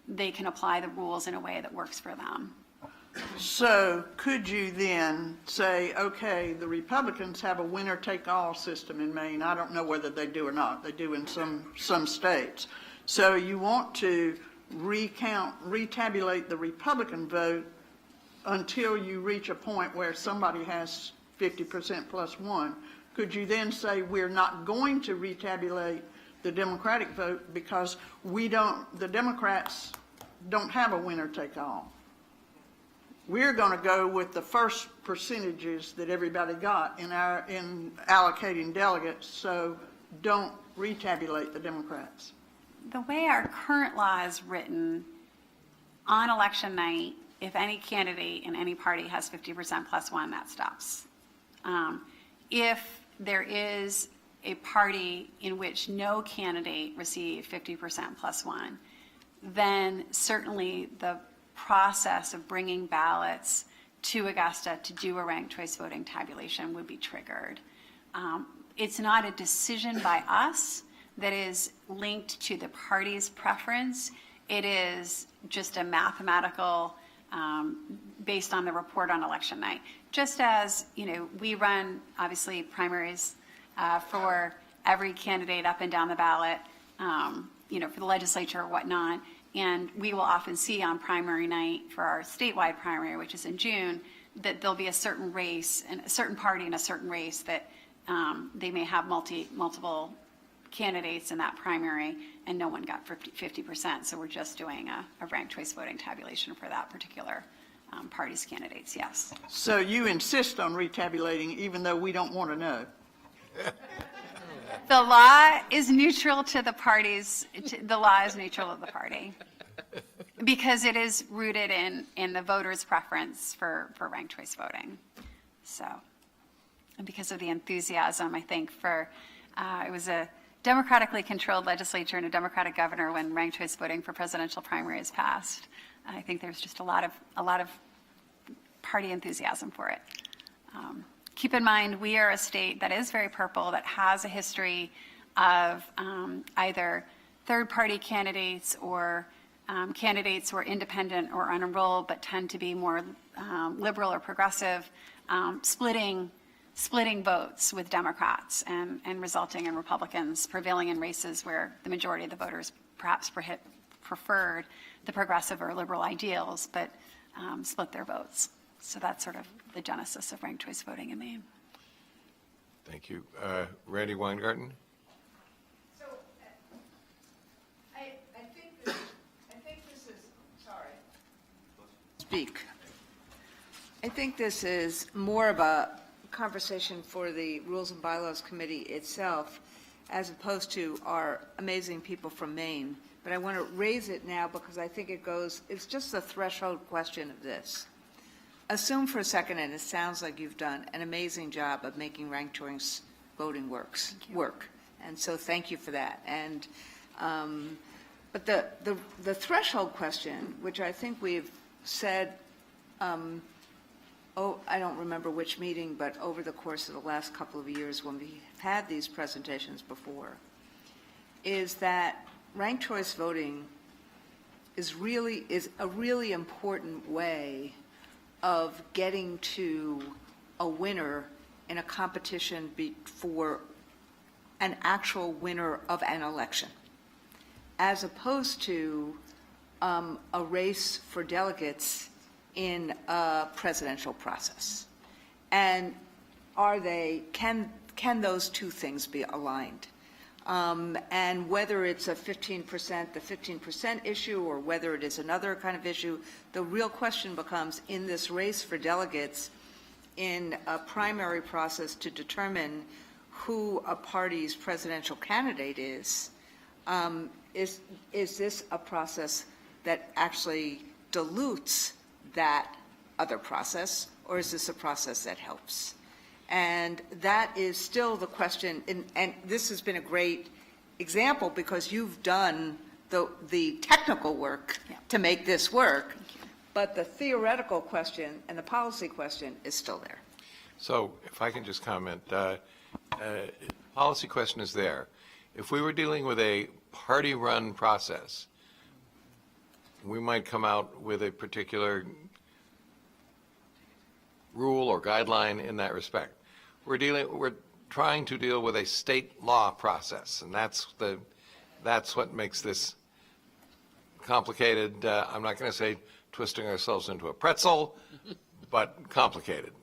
they can apply the rules in a way that works for them. So could you then say, okay, the Republicans have a winner-take-all system in Maine. I don't know whether they do or not. They do in some states. So you want to retabulate the Republican vote until you reach a point where somebody has 50% plus one. Could you then say we're not going to retabulate the Democratic vote because the Democrats don't have a winner-take-all? We're going to go with the first percentages that everybody got in allocating delegates, so don't retabulate the Democrats. The way our current law is written, on election night, if any candidate in any party has 50% plus one, that stops. If there is a party in which no candidate received 50% plus one, then certainly the process of bringing ballots to Augusta to do a ranked choice voting tabulation would be triggered. It's not a decision by us that is linked to the party's preference. It is just a mathematical, based on the report on election night. Just as, we run, obviously, primaries for every candidate up and down the ballot, for the legislature or whatnot. And we will often see on primary night for our statewide primary, which is in June, that there'll be a certain race and a certain party in a certain race that they may have multiple candidates in that primary, and no one got 50%. So we're just doing a ranked choice voting tabulation for that particular party's candidates, yes. So you insist on retabulating even though we don't want to know? The law is neutral to the parties, the law is neutral to the party. Because it is rooted in the voters' preference for ranked choice voting. So, and because of the enthusiasm, I think, it was a democratically controlled legislature and a Democratic governor when ranked choice voting for presidential primaries passed. I think there's just a lot of party enthusiasm for it. Keep in mind, we are a state that is very purple, that has a history of either third-party candidates or candidates who are independent or unenrolled but tend to be more liberal or progressive, splitting votes with Democrats and resulting in Republicans prevailing in races where the majority of the voters perhaps preferred the progressive or liberal ideals, but split their votes. So that's sort of the genesis of ranked choice voting in Maine. Thank you. Randy Weingarten? So I think this is, sorry. Speak. I think this is more of a conversation for the Rules and Bylaws Committee itself, as opposed to our amazing people from Maine. But I want to raise it now because I think it's just the threshold question of this. Assume for a second, and it sounds like you've done an amazing job of making ranked choice voting work. And so thank you for that. And, but the threshold question, which I think we've said, I don't remember which meeting, but over the course of the last couple of years when we have had these presentations before, is that ranked choice voting is a really important way of getting to a winner in a competition for an actual winner of an election, as opposed to a race for delegates in a presidential process. And can those two things be aligned? And whether it's the 15% issue, or whether it is another kind of issue, the real question becomes, in this race for delegates, in a primary process to determine who a party's presidential candidate is this a process that actually dilutes that other process, or is this a process that helps? And that is still the question, and this has been a great example because you've done the technical work to make this work, but the theoretical question and the policy question is still there. So if I can just comment, policy question is there. If we were dealing with a party-run process, we might come out with a particular rule or guideline in that respect. We're trying to deal with a state law process, and that's what makes this complicated. I'm not going to say twisting ourselves into a pretzel, but complicated.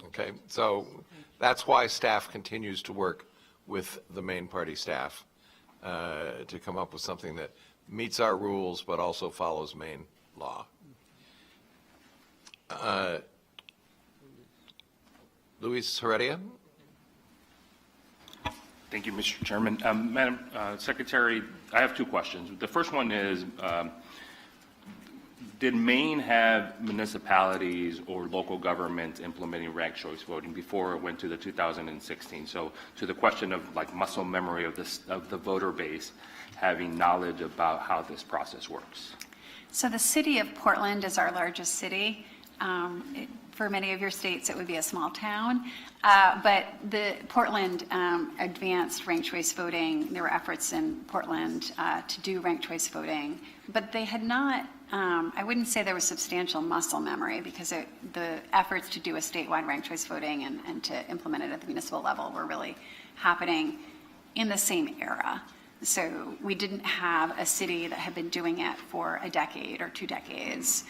Okay, so that's why staff continues to work with the Maine party staff to come up with something that meets our rules but also follows Maine law. Luis Heredia. Thank you, Mr. Chairman. Madam Secretary, I have two questions. The first one is, did Maine have municipalities or local governments implementing ranked choice voting before it went to the 2016? So to the question of like muscle memory of the voter base, having knowledge about how this process works. So the city of Portland is our largest city. For many of your states, it would be a small town. But the Portland advanced ranked choice voting. There were efforts in Portland to do ranked choice voting, but they had not, I wouldn't say there was substantial muscle memory, because the efforts to do a statewide ranked choice voting and to implement it at the municipal level were really happening in the same era. So we didn't have a city that had been doing it for a decade or 2 decades,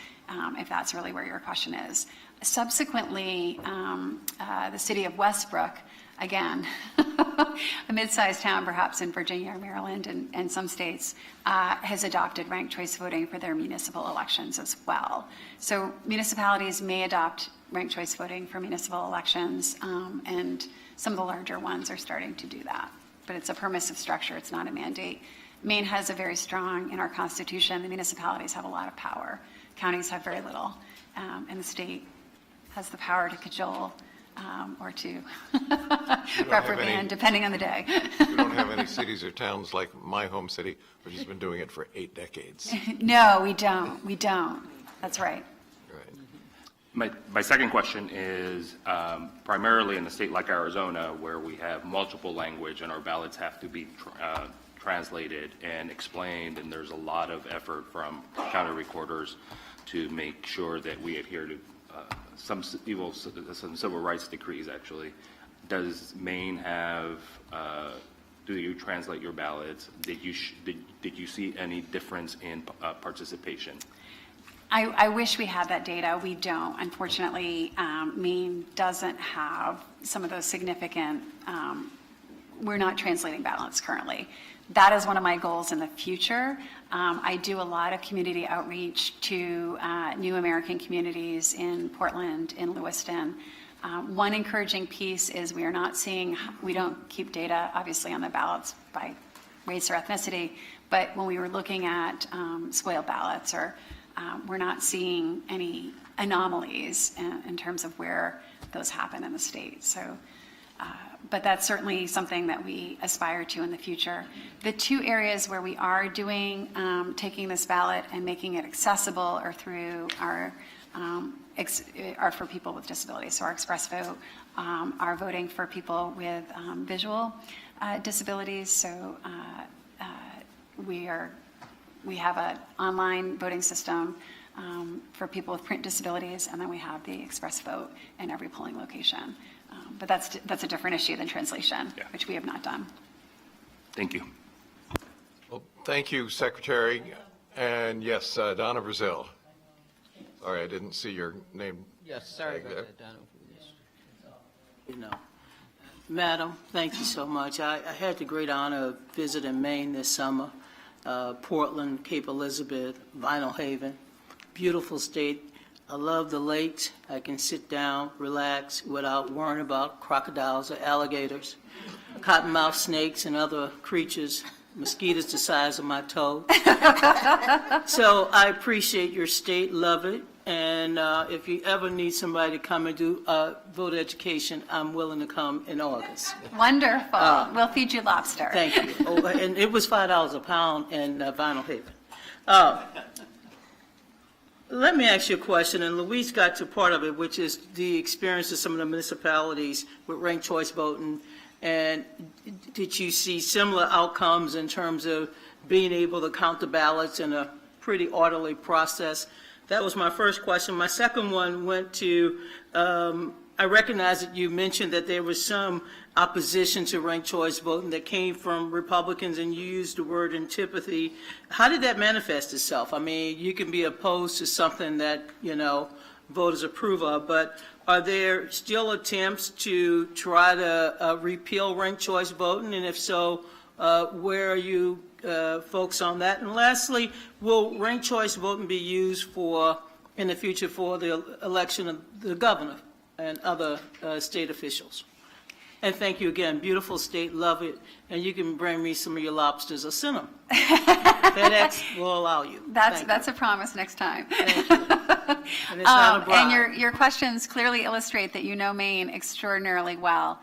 if that's really where your question is. Subsequently, the city of Westbrook, again, a mid-sized town perhaps in Virginia or Maryland and some states, has adopted ranked choice voting for their municipal elections as well. So municipalities may adopt ranked choice voting for municipal elections, and some of the larger ones are starting to do that. But it's a permissive structure, it's not a mandate. Maine has a very strong, in our Constitution, the municipalities have a lot of power. Counties have very little, and the state has the power to cajole or to reprimand, depending on the day. We don't have any cities or towns like my home city, which has been doing it for 8 decades. No, we don't. We don't. That's right. My second question is primarily in a state like Arizona, where we have multiple language and our ballots have to be translated and explained, and there's a lot of effort from county recorders to make sure that we adhere to some civil rights decrees, actually. Does Maine have, do you translate your ballots? Did you see any difference in participation? I wish we had that data. We don't. Unfortunately, Maine doesn't have some of those significant, we're not translating ballots currently. That is one of my goals in the future. I do a lot of community outreach to new American communities in Portland, in Lewiston. One encouraging piece is we don't keep data, obviously, on the ballots by race or ethnicity, but when we were looking at spoiled ballots, or we're not seeing any anomalies in terms of where those happen in the state. So, but that's certainly something that we aspire to in the future. The 2 areas where we are doing, taking this ballot and making it accessible are through our, are for people with disabilities. So our Express Vote are voting for people with visual disabilities. So we have an online voting system for people with print disabilities, and then we have the Express Vote in every polling location. But that's a different issue than translation, which we have not done. Thank you. Well, thank you, Secretary. And yes, Donna Brazil. Sorry, I didn't see your name. Yes, sorry about that, Donna. You know, Madam, thank you so much. I had the great honor of visiting Maine this summer. Portland, Cape Elizabeth, Vinyl Haven, beautiful state. I love the lakes. I can sit down, relax without worrying about crocodiles or alligators, cottonmouth snakes and other creatures, mosquitoes the size of my toe. So I appreciate your state, love it. And if you ever need somebody to come and do voter education, I'm willing to come in August. Wonderful. We'll feed you lobster. Thank you. Oh, and it was $5 a pound in Vinyl Haven. Let me ask you a question, and Luis got to part of it, which is the experience of some of the municipalities with ranked choice voting. And did you see similar outcomes in terms of being able to count the ballots in a pretty orderly process? That was my first question. My second one went to, I recognize that you mentioned that there was some opposition to ranked choice voting that came from Republicans, and you used the word antipathy. How did that manifest itself? I mean, you can be opposed to something that, you know, voters approve of, but are there still attempts to try to repeal ranked choice voting? And if so, where are you folks on that? And lastly, will ranked choice voting be used in the future for the election of the governor and other state officials? And thank you again. Beautiful state, love it. And you can bring me some of your lobsters or send them. FedEx will allow you. That's a promise next time. And it's not a bribe. And your questions clearly illustrate that you know Maine extraordinarily well.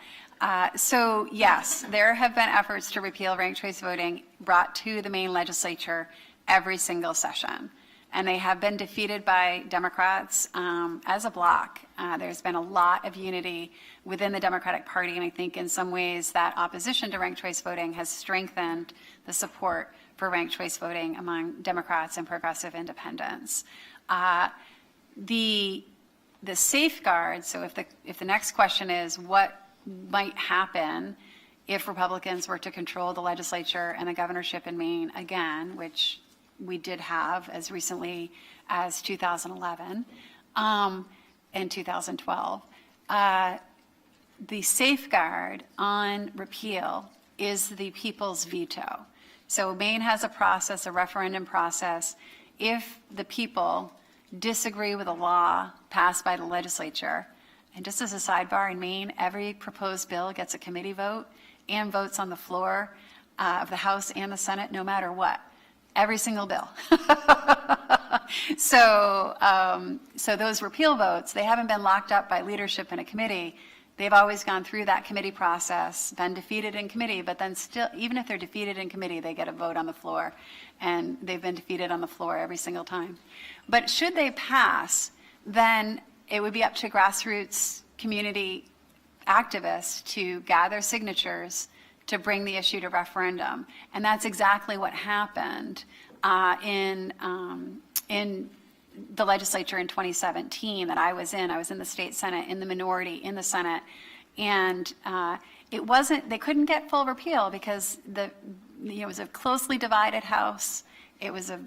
So yes, there have been efforts to repeal ranked choice voting brought to the Maine legislature every single session. And they have been defeated by Democrats as a bloc. There's been a lot of unity within the Democratic Party, and I think in some ways that opposition to ranked choice voting has strengthened the support for ranked choice voting among Democrats and progressive independents. The safeguards, so if the next question is what might happen if Republicans were to control the legislature and the governorship in Maine again, which we did have as recently as 2011 and 2012. The safeguard on repeal is the people's veto. So Maine has a process, a referendum process. If the people disagree with a law passed by the legislature, and just as a sidebar, in Maine, every proposed bill gets a committee vote and votes on the floor of the House and the Senate, no matter what. Every single bill. So those repeal votes, they haven't been locked up by leadership in a committee. They've always gone through that committee process, been defeated in committee, but then still, even if they're defeated in committee, they get a vote on the floor. And they've been defeated on the floor every single time. But should they pass, then it would be up to grassroots community activists to gather signatures to bring the issue to referendum. And that's exactly what happened in the legislature in 2017 that I was in. I was in the state Senate, in the minority, in the Senate. And they couldn't get full repeal because it was a closely divided House. It was a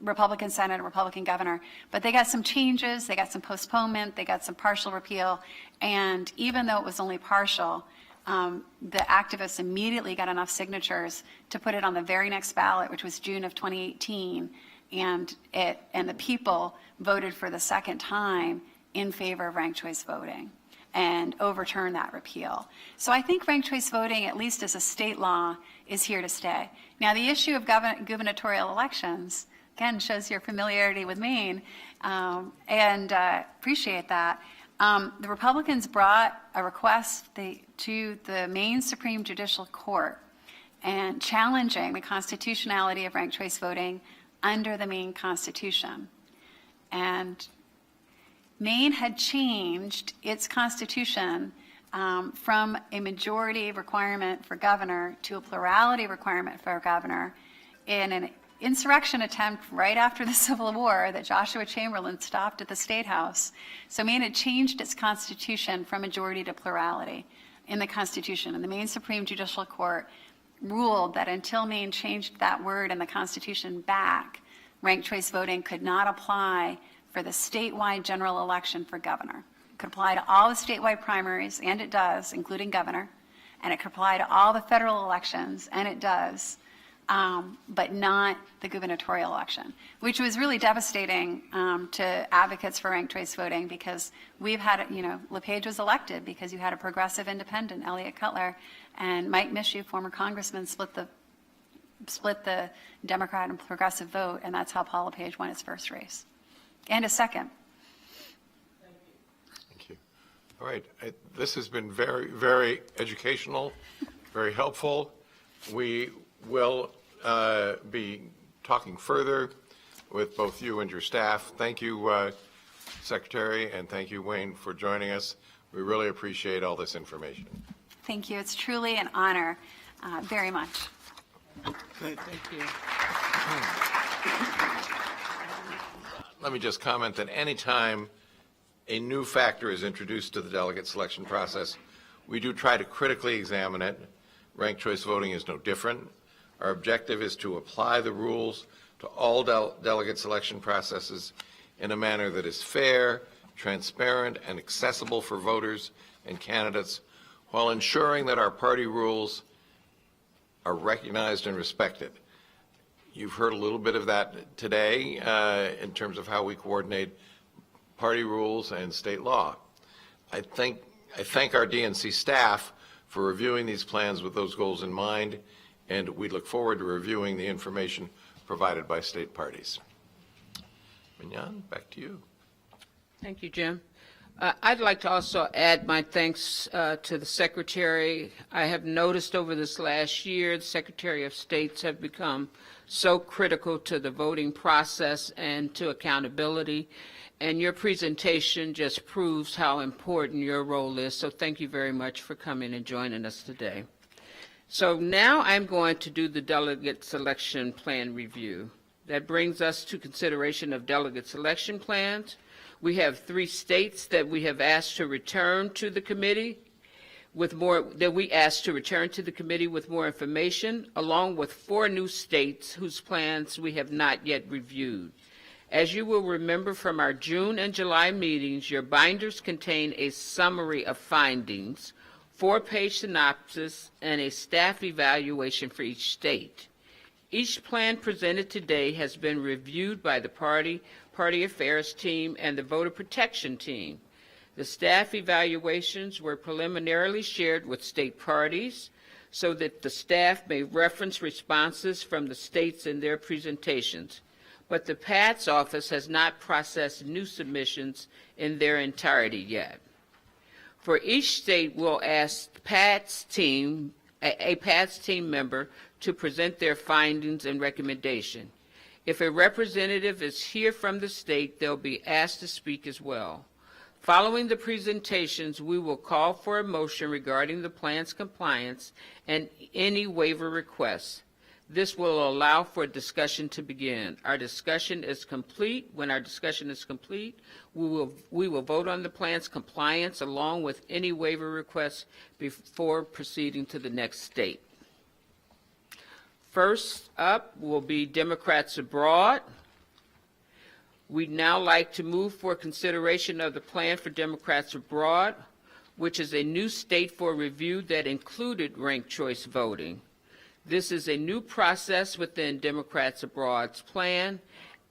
Republican Senate, a Republican governor, but they got some changes, they got some postponement, they got some partial repeal. And even though it was only partial, the activists immediately got enough signatures to put it on the very next ballot, which was June of 2018, and the people voted for the second time in favor of ranked choice voting and overturned that repeal. So I think ranked choice voting, at least as a state law, is here to stay. Now, the issue of gubernatorial elections, again, shows your familiarity with Maine, and appreciate that. The Republicans brought a request to the Maine Supreme Judicial Court and challenging the constitutionality of ranked choice voting under the Maine Constitution. And Maine had changed its constitution from a majority requirement for governor to a plurality requirement for a governor in an insurrection attempt right after the Civil War that Joshua Chamberlain stopped at the State House. So Maine had changed its constitution from majority to plurality in the Constitution. And the Maine Supreme Judicial Court ruled that until Maine changed that word in the Constitution back, ranked choice voting could not apply for the statewide general election for governor. It could apply to all the statewide primaries, and it does, including governor, and it could apply to all the federal elections, and it does, but not the gubernatorial election, which was really devastating to advocates for ranked choice voting, because we've had, LePage was elected because you had a progressive independent, Elliott Cutler, and Mike Mishu, former congressman, split the Democrat and progressive vote, and that's how Paul LePage won his first race. And a second. Thank you. All right. This has been very, very educational, very helpful. We will be talking further with both you and your staff. Thank you, Secretary, and thank you, Wayne, for joining us. We really appreciate all this information. Thank you. It's truly an honor, very much. Great, thank you. Let me just comment that any time a new factor is introduced to the delegate selection process, we do try to critically examine it. Ranked choice voting is no different. Our objective is to apply the rules to all delegate selection processes in a manner that is fair, transparent, and accessible for voters and candidates, while ensuring that our party rules are recognized and respected. You've heard a little bit of that today in terms of how we coordinate party rules and state law. I think I thank our DNC staff for reviewing these plans with those goals in mind, and we look forward to reviewing the information provided by state parties. Mignon, back to you. Thank you, Jim. I'd like to also add my thanks to the Secretary. I have noticed over this last year, the Secretary of States have become so critical to the voting process and to accountability. And your presentation just proves how important your role is. So thank you very much for coming and joining us today. So now I'm going to do the delegate selection plan review. That brings us to consideration of delegate selection plans. We have 3 states that we have asked to return to the committee with more, that we asked to return to the committee with more information, along with 4 new states whose plans we have not yet reviewed. As you will remember from our June and July meetings, your binders contain a summary of findings, 4-page synopsis, and a staff evaluation for each state. Each plan presented today has been reviewed by the party affairs team and the voter protection team. The staff evaluations were preliminarily shared with state parties so that the staff may reference responses from the states in their presentations. But the PATS office has not processed new submissions in their entirety yet. For each state, we'll ask a PATS team member to present their findings and recommendation. If a representative is here from the state, they'll be asked to speak as well. Following the presentations, we will call for a motion regarding the plan's compliance and any waiver requests. This will allow for discussion to begin. Our discussion is complete. When our discussion is complete, we will vote on the plan's compliance along with any waiver requests before proceeding to the next state. First up will be Democrats abroad. We'd now like to move for consideration of the plan for Democrats abroad, which is a new state for review that included ranked choice voting. This is a new process within Democrats Abroad's plan,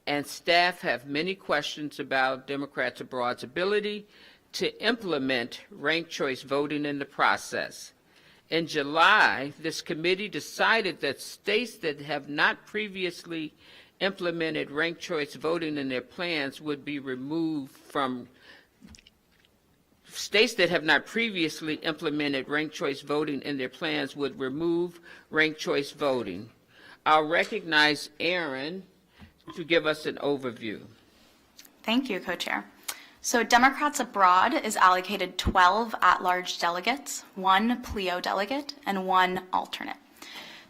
and staff have many questions about Democrats Abroad's ability to implement ranked choice voting in the process. In July, this committee decided that states that have not previously implemented ranked choice voting in their plans would be removed from states that have not previously implemented ranked choice voting in their plans would remove ranked choice voting. I'll recognize Aaron to give us an overview. Thank you, Co-Chair. So Democrats Abroad is allocated 12 at-large delegates, 1 PLEO delegate, and 1 alternate.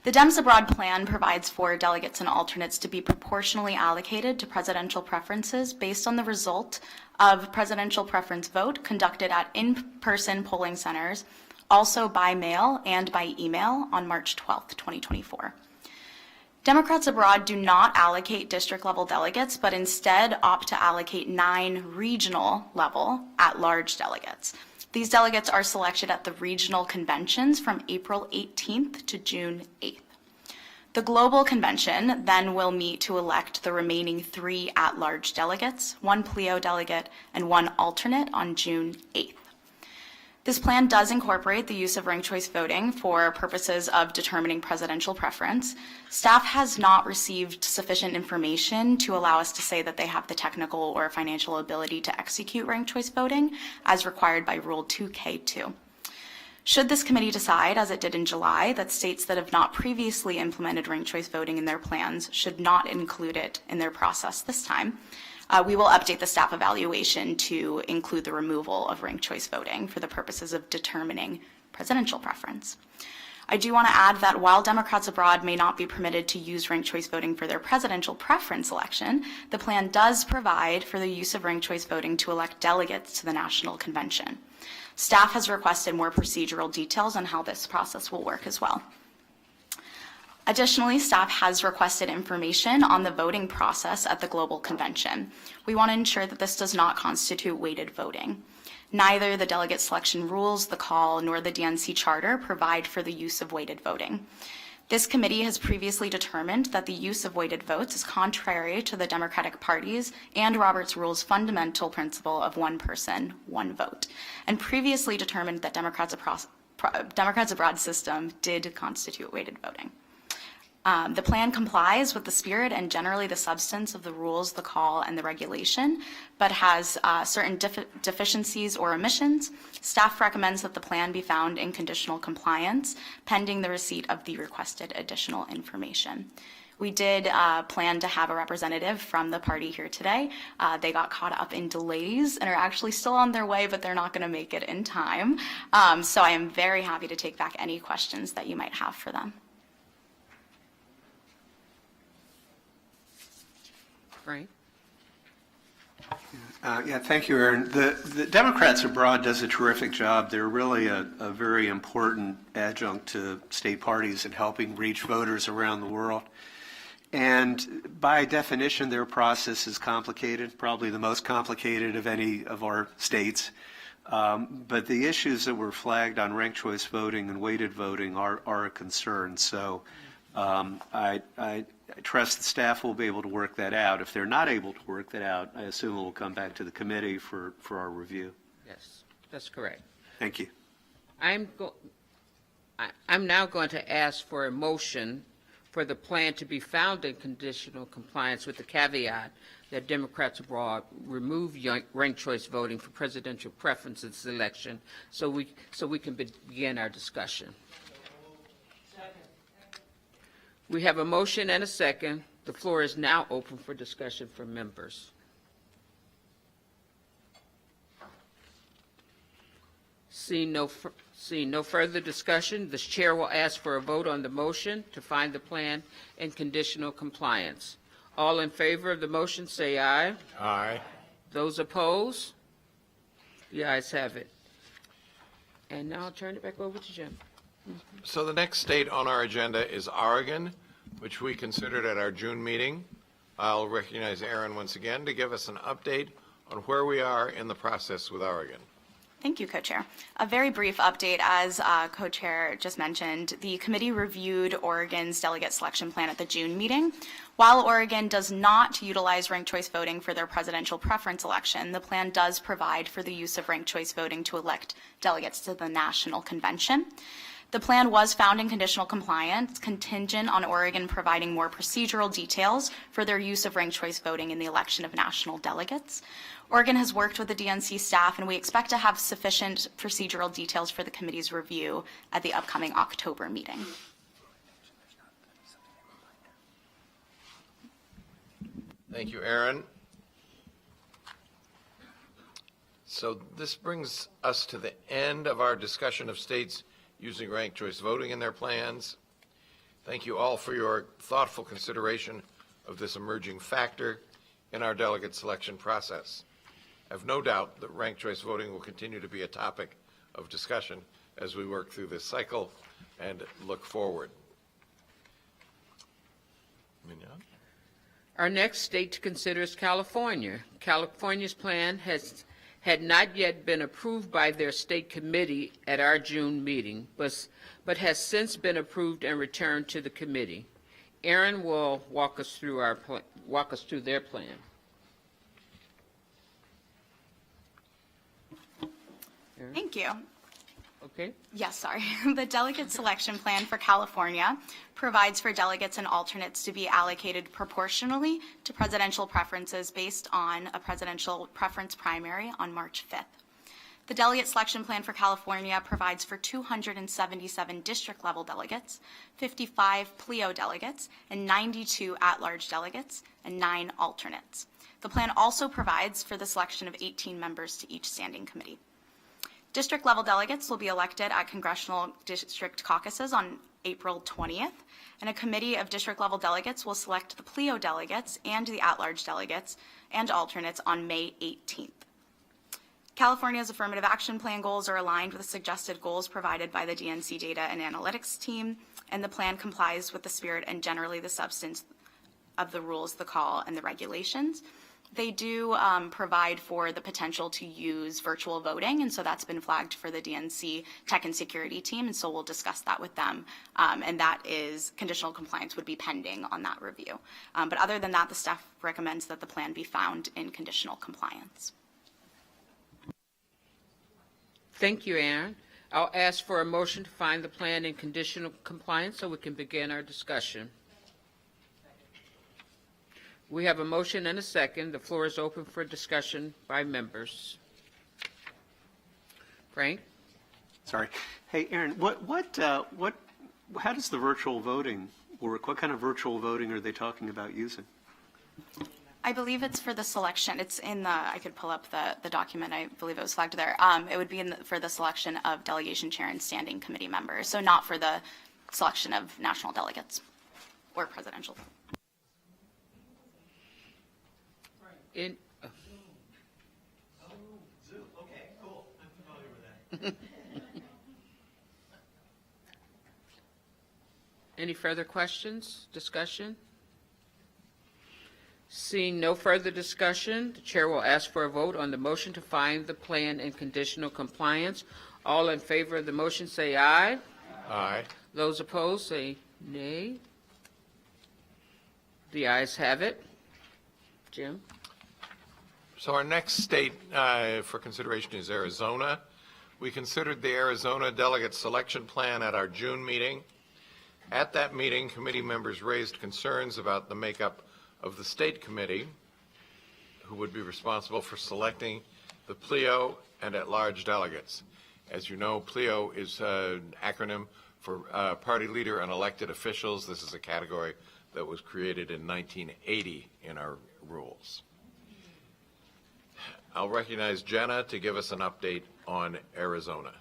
The Dems Abroad plan provides for delegates and alternates to be proportionally allocated to presidential preferences based on the result of presidential preference vote conducted at in-person polling centers, also by mail and by email on March 12th, 2024. Democrats Abroad do not allocate district-level delegates, but instead opt to allocate 9 regional-level at-large delegates. These delegates are selected at the regional conventions from April 18th to June 8th. The global convention then will meet to elect the remaining 3 at-large delegates, 1 PLEO delegate, and 1 alternate on June 8th. This plan does incorporate the use of ranked choice voting for purposes of determining presidential preference. Staff has not received sufficient information to allow us to say that they have the technical or financial ability to execute ranked choice voting as required by Rule 2K2. Should this committee decide, as it did in July, that states that have not previously implemented ranked choice voting in their plans should not include it in their process this time, we will update the staff evaluation to include the removal of ranked choice voting for the purposes of determining presidential preference. I do want to add that while Democrats abroad may not be permitted to use ranked choice voting for their presidential preference election, the plan does provide for the use of ranked choice voting to elect delegates to the National Convention. Staff has requested more procedural details on how this process will work as well. Additionally, staff has requested information on the voting process at the Global Convention. We want to ensure that this does not constitute weighted voting. Neither the delegate selection rules, the call, nor the DNC charter provide for the use of weighted voting. This committee has previously determined that the use of weighted votes is contrary to the Democratic Party's and Robert's Rules' fundamental principle of one person, one vote, and previously determined that Democrats' abroad system did constitute weighted voting. The plan complies with the spirit and generally the substance of the rules, the call, and the regulation, but has certain deficiencies or omissions. Staff recommends that the plan be found in conditional compliance pending the receipt of the requested additional information. We did plan to have a representative from the party here today. They got caught up in delays and are actually still on their way, but they're not going to make it in time. So I am very happy to take back any questions that you might have for them. Frank? Yeah, thank you, Aaron. The Democrats abroad does a terrific job. They're really a very important adjunct to state parties in helping reach voters around the world. And by definition, their process is complicated, probably the most complicated of any of our states. But the issues that were flagged on ranked choice voting and weighted voting are a concern. So I trust the staff will be able to work that out. If they're not able to work that out, I assume it will come back to the committee for our review. Yes, that's correct. Thank you. I'm now going to ask for a motion for the plan to be found in conditional compliance with the caveat that Democrats abroad remove ranked choice voting for presidential preferences election so we can begin our discussion. We have a motion and a second. The floor is now open for discussion from members. Seeing no further discussion, the chair will ask for a vote on the motion to find the plan in conditional compliance. All in favor of the motion say aye. Aye. Those opposed? The ayes have it. And now I'll turn it back over to Jim. So the next state on our agenda is Oregon, which we considered at our June meeting. I'll recognize Aaron once again to give us an update on where we are in the process with Oregon. Thank you, Co-Chair. A very brief update, as Co-Chair just mentioned, the committee reviewed Oregon's delegate selection plan at the June meeting. While Oregon does not utilize ranked choice voting for their presidential preference election, the plan does provide for the use of ranked choice voting to elect delegates to the national convention. The plan was found in conditional compliance, contingent on Oregon providing more procedural details for their use of ranked choice voting in the election of national delegates. Oregon has worked with the DNC staff, and we expect to have sufficient procedural details for the committee's review at the upcoming October meeting. Thank you, Aaron. So this brings us to the end of our discussion of states using ranked choice voting in their plans. Thank you all for your thoughtful consideration of this emerging factor in our delegate selection process. I have no doubt that ranked choice voting will continue to be a topic of discussion as we work through this cycle and look forward. Mignon? Our next state to consider is California. California's plan had not yet been approved by their state committee at our June meeting, but has since been approved and returned to the committee. Aaron will walk us through their plan. Aaron? Thank you. Okay. Yes, sorry. The delegate selection plan for California provides for delegates and alternates to be allocated proportionally to presidential preferences based on a presidential preference primary on March 5th. The delegate selection plan for California provides for 277 district-level delegates, 55 PLEO delegates, and 92 at-large delegates, and 9 alternates. The plan also provides for the selection of 18 members to each standing committee. District-level delegates will be elected at congressional district caucuses on April 20th, and a committee of district-level delegates will select the PLEO delegates and the at-large delegates and alternates on May 18th. California's affirmative action plan goals are aligned with the suggested goals provided by the DNC data and analytics team, and the plan complies with the spirit and generally the substance of the rules, the call, and the regulations. They do provide for the potential to use virtual voting, and so that's been flagged for the DNC tech and security team, and so we'll discuss that with them. And that is, conditional compliance would be pending on that review. But other than that, the staff recommends that the plan be found in conditional compliance. Thank you, Aaron. I'll ask for a motion to find the plan in conditional compliance so we can begin our discussion. We have a motion and a second. The floor is open for discussion by members. Frank? Sorry. Hey, Aaron, how does the virtual voting work? What kind of virtual voting are they talking about using? I believe it's for the selection. It's in the, I could pull up the document. I believe it was flagged there. It would be for the selection of delegation chair and standing committee members, so not for the selection of national delegates or presidential. In, Zoom. Okay, cool. I'm familiar with that. Any further questions, discussion? Seeing no further discussion, the chair will ask for a vote on the motion to find the plan in conditional compliance. All in favor of the motion say aye. Aye. Those opposed say nay. The ayes have it. Jim? So our next state for consideration is Arizona. We considered the Arizona delegate selection plan at our June meeting. At that meeting, committee members raised concerns about the makeup of the state committee, who would be responsible for selecting the PLEO and at-large delegates. As you know, PLEO is an acronym for party leader and elected officials. This is a category that was created in 1980 in our rules. I'll recognize Jenna to give us an update on Arizona.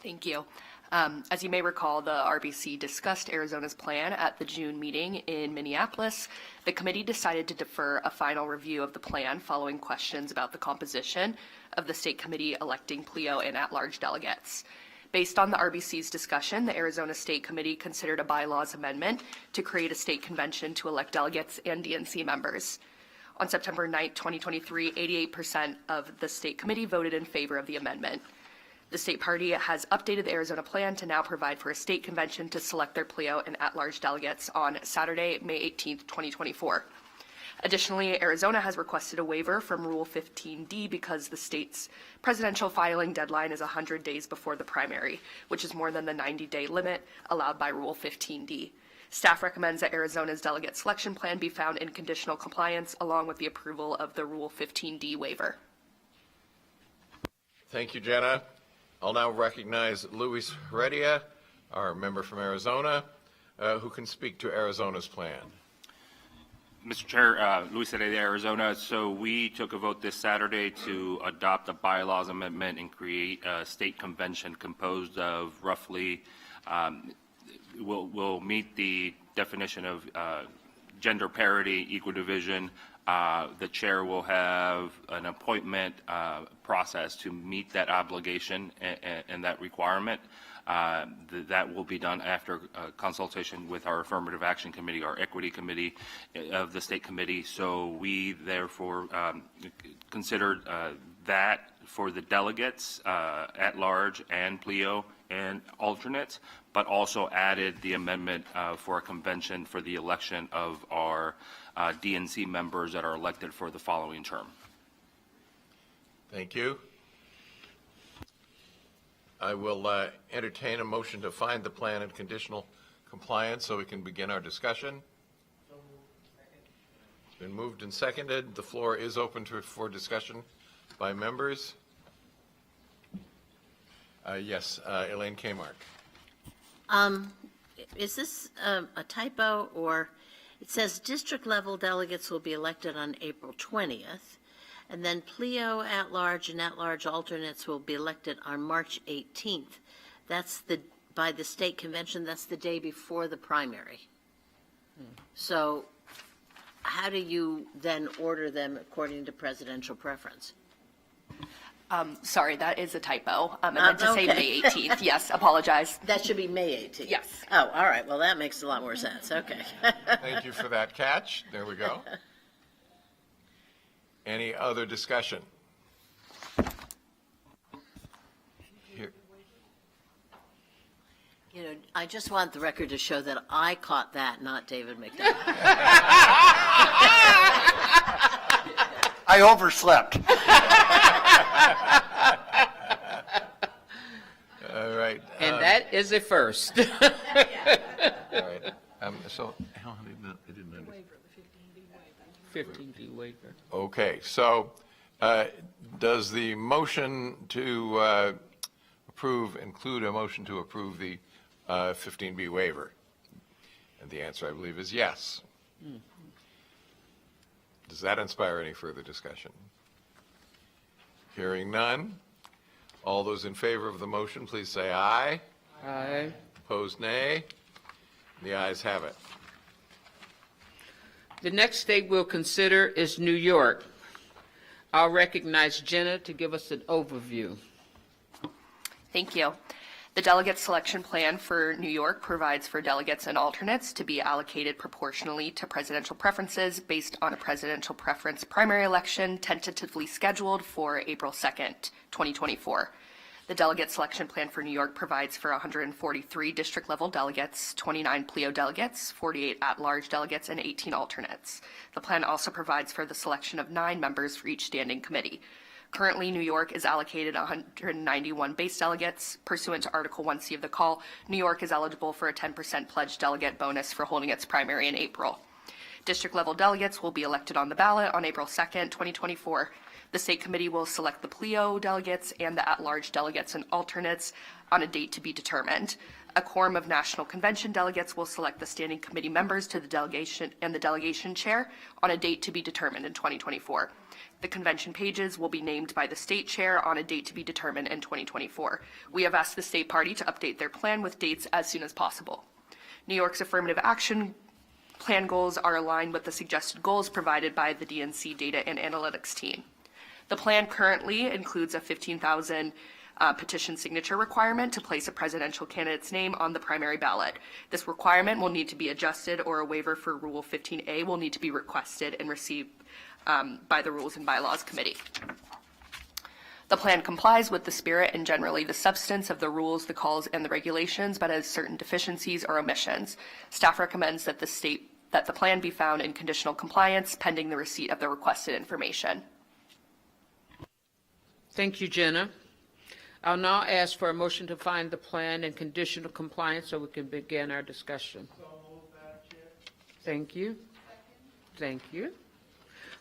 Thank you. As you may recall, the RBC discussed Arizona's plan at the June meeting in Minneapolis. The committee decided to defer a final review of the plan following questions about the composition of the state committee electing PLEO and at-large delegates. Based on the RBC's discussion, the Arizona State Committee considered a bylaws amendment to create a state convention to elect delegates and DNC members. On September 9, 2023, 88% of the state committee voted in favor of the amendment. The state party has updated the Arizona plan to now provide for a state convention to select their PLEO and at-large delegates on Saturday, May 18, 2024. Additionally, Arizona has requested a waiver from Rule 15D because the state's presidential filing deadline is 100 days before the primary, which is more than the 90-day limit allowed by Rule 15D. Staff recommends that Arizona's delegate selection plan be found in conditional compliance along with the approval of the Rule 15D waiver. Thank you, Jenna. I'll now recognize Luis Heredia, our member from Arizona, who can speak to Arizona's plan. Mr. Chair, Luis Heredia, Arizona. So we took a vote this Saturday to adopt a bylaws amendment and create a state convention composed of roughly will meet the definition of gender parity, equal division. The chair will have an appointment process to meet that obligation and that requirement. That will be done after consultation with our Affirmative Action Committee, our Equity Committee of the State Committee. So we therefore considered that for the delegates at large and PLEO and alternates, but also added the amendment for a convention for the election of our DNC members that are elected for the following term. Thank you. I will entertain a motion to find the plan in conditional compliance so we can begin our discussion. It's been moved and seconded. The floor is open for discussion by members. Yes, Elaine Kmark. Is this a typo, or it says district level delegates will be elected on April 20th, and then PLEO at-large and at-large alternates will be elected on March 18th. That's by the state convention, that's the day before the primary. So how do you then order them according to presidential preference? Sorry, that is a typo. I meant to say May 18th. Yes, apologize. That should be May 18th. Yes. Oh, all right. Well, that makes a lot more sense. Okay. Thank you for that catch. There we go. Any other discussion? Here. You know, I just want the record to show that I caught that, not David McDonald. I overslept. All right. And that is a first. All right. So, I didn't understand. 15B waiver. Okay, so does the motion to approve include a motion to approve the 15B waiver? And the answer, I believe, is yes. Does that inspire any further discussion? Hearing none. All those in favor of the motion, please say aye. Aye. Opposed, nay. The ayes have it. The next state we'll consider is New York. I'll recognize Jenna to give us an overview. Thank you. The delegate selection plan for New York provides for delegates and alternates to be allocated proportionally to presidential preferences based on a presidential preference primary election tentatively scheduled for April 2nd, 2024. The delegate selection plan for New York provides for 143 district-level delegates, 29 PLEO delegates, 48 at-large delegates, and 18 alternates. The plan also provides for the selection of 9 members for each standing committee. Currently, New York is allocated 191 base delegates. Pursuant to Article 1C of the call, New York is eligible for a 10% pledged delegate bonus for holding its primary in April. District-level delegates will be elected on the ballot on April 2nd, 2024. The state committee will select the PLEO delegates and the at-large delegates and alternates on a date to be determined. A quorum of National Convention delegates will select the standing committee members to the delegation and the delegation chair on a date to be determined in 2024. The convention pages will be named by the state chair on a date to be determined in 2024. We have asked the state party to update their plan with dates as soon as possible. New York's affirmative action plan goals are aligned with the suggested goals provided by the DNC data and analytics team. The plan currently includes a 15,000 petition signature requirement to place a presidential candidate's name on the primary ballot. This requirement will need to be adjusted, or a waiver for Rule 15A will need to be requested and received by the Rules and Bylaws Committee. The plan complies with the spirit and generally the substance of the rules, the calls, and the regulations, but has certain deficiencies or omissions. Staff recommends that the plan be found in conditional compliance pending the receipt of the requested information. Thank you, Jenna. I'll now ask for a motion to find the plan in conditional compliance so we can begin our discussion. Thank you. Thank you.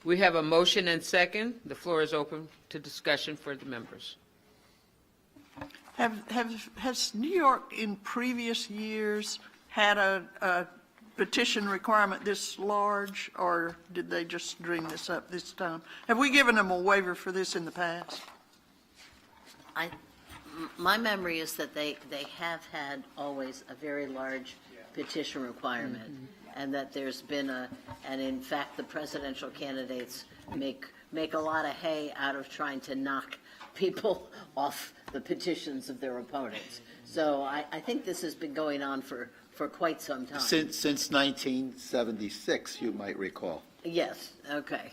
We have a motion and second. The floor is open to discussion for the members. Has New York in previous years had a petition requirement this large, or did they just dream this up this time? Have we given them a waiver for this in the past? My memory is that they have had always a very large petition requirement, and that there's been and in fact the presidential candidates make a lot of hay out of trying to knock people off the petitions of their opponents. So I think this has been going on for quite some time. Since 1976, you might recall. Yes, okay.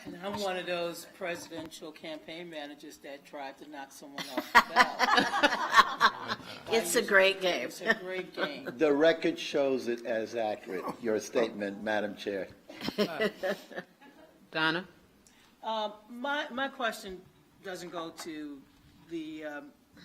And I'm one of those presidential campaign managers that tried to knock someone off the ballot. It's a great game. It's a great game. The record shows it as accurate, your statement, Madam Chair. Donna? My question doesn't go to the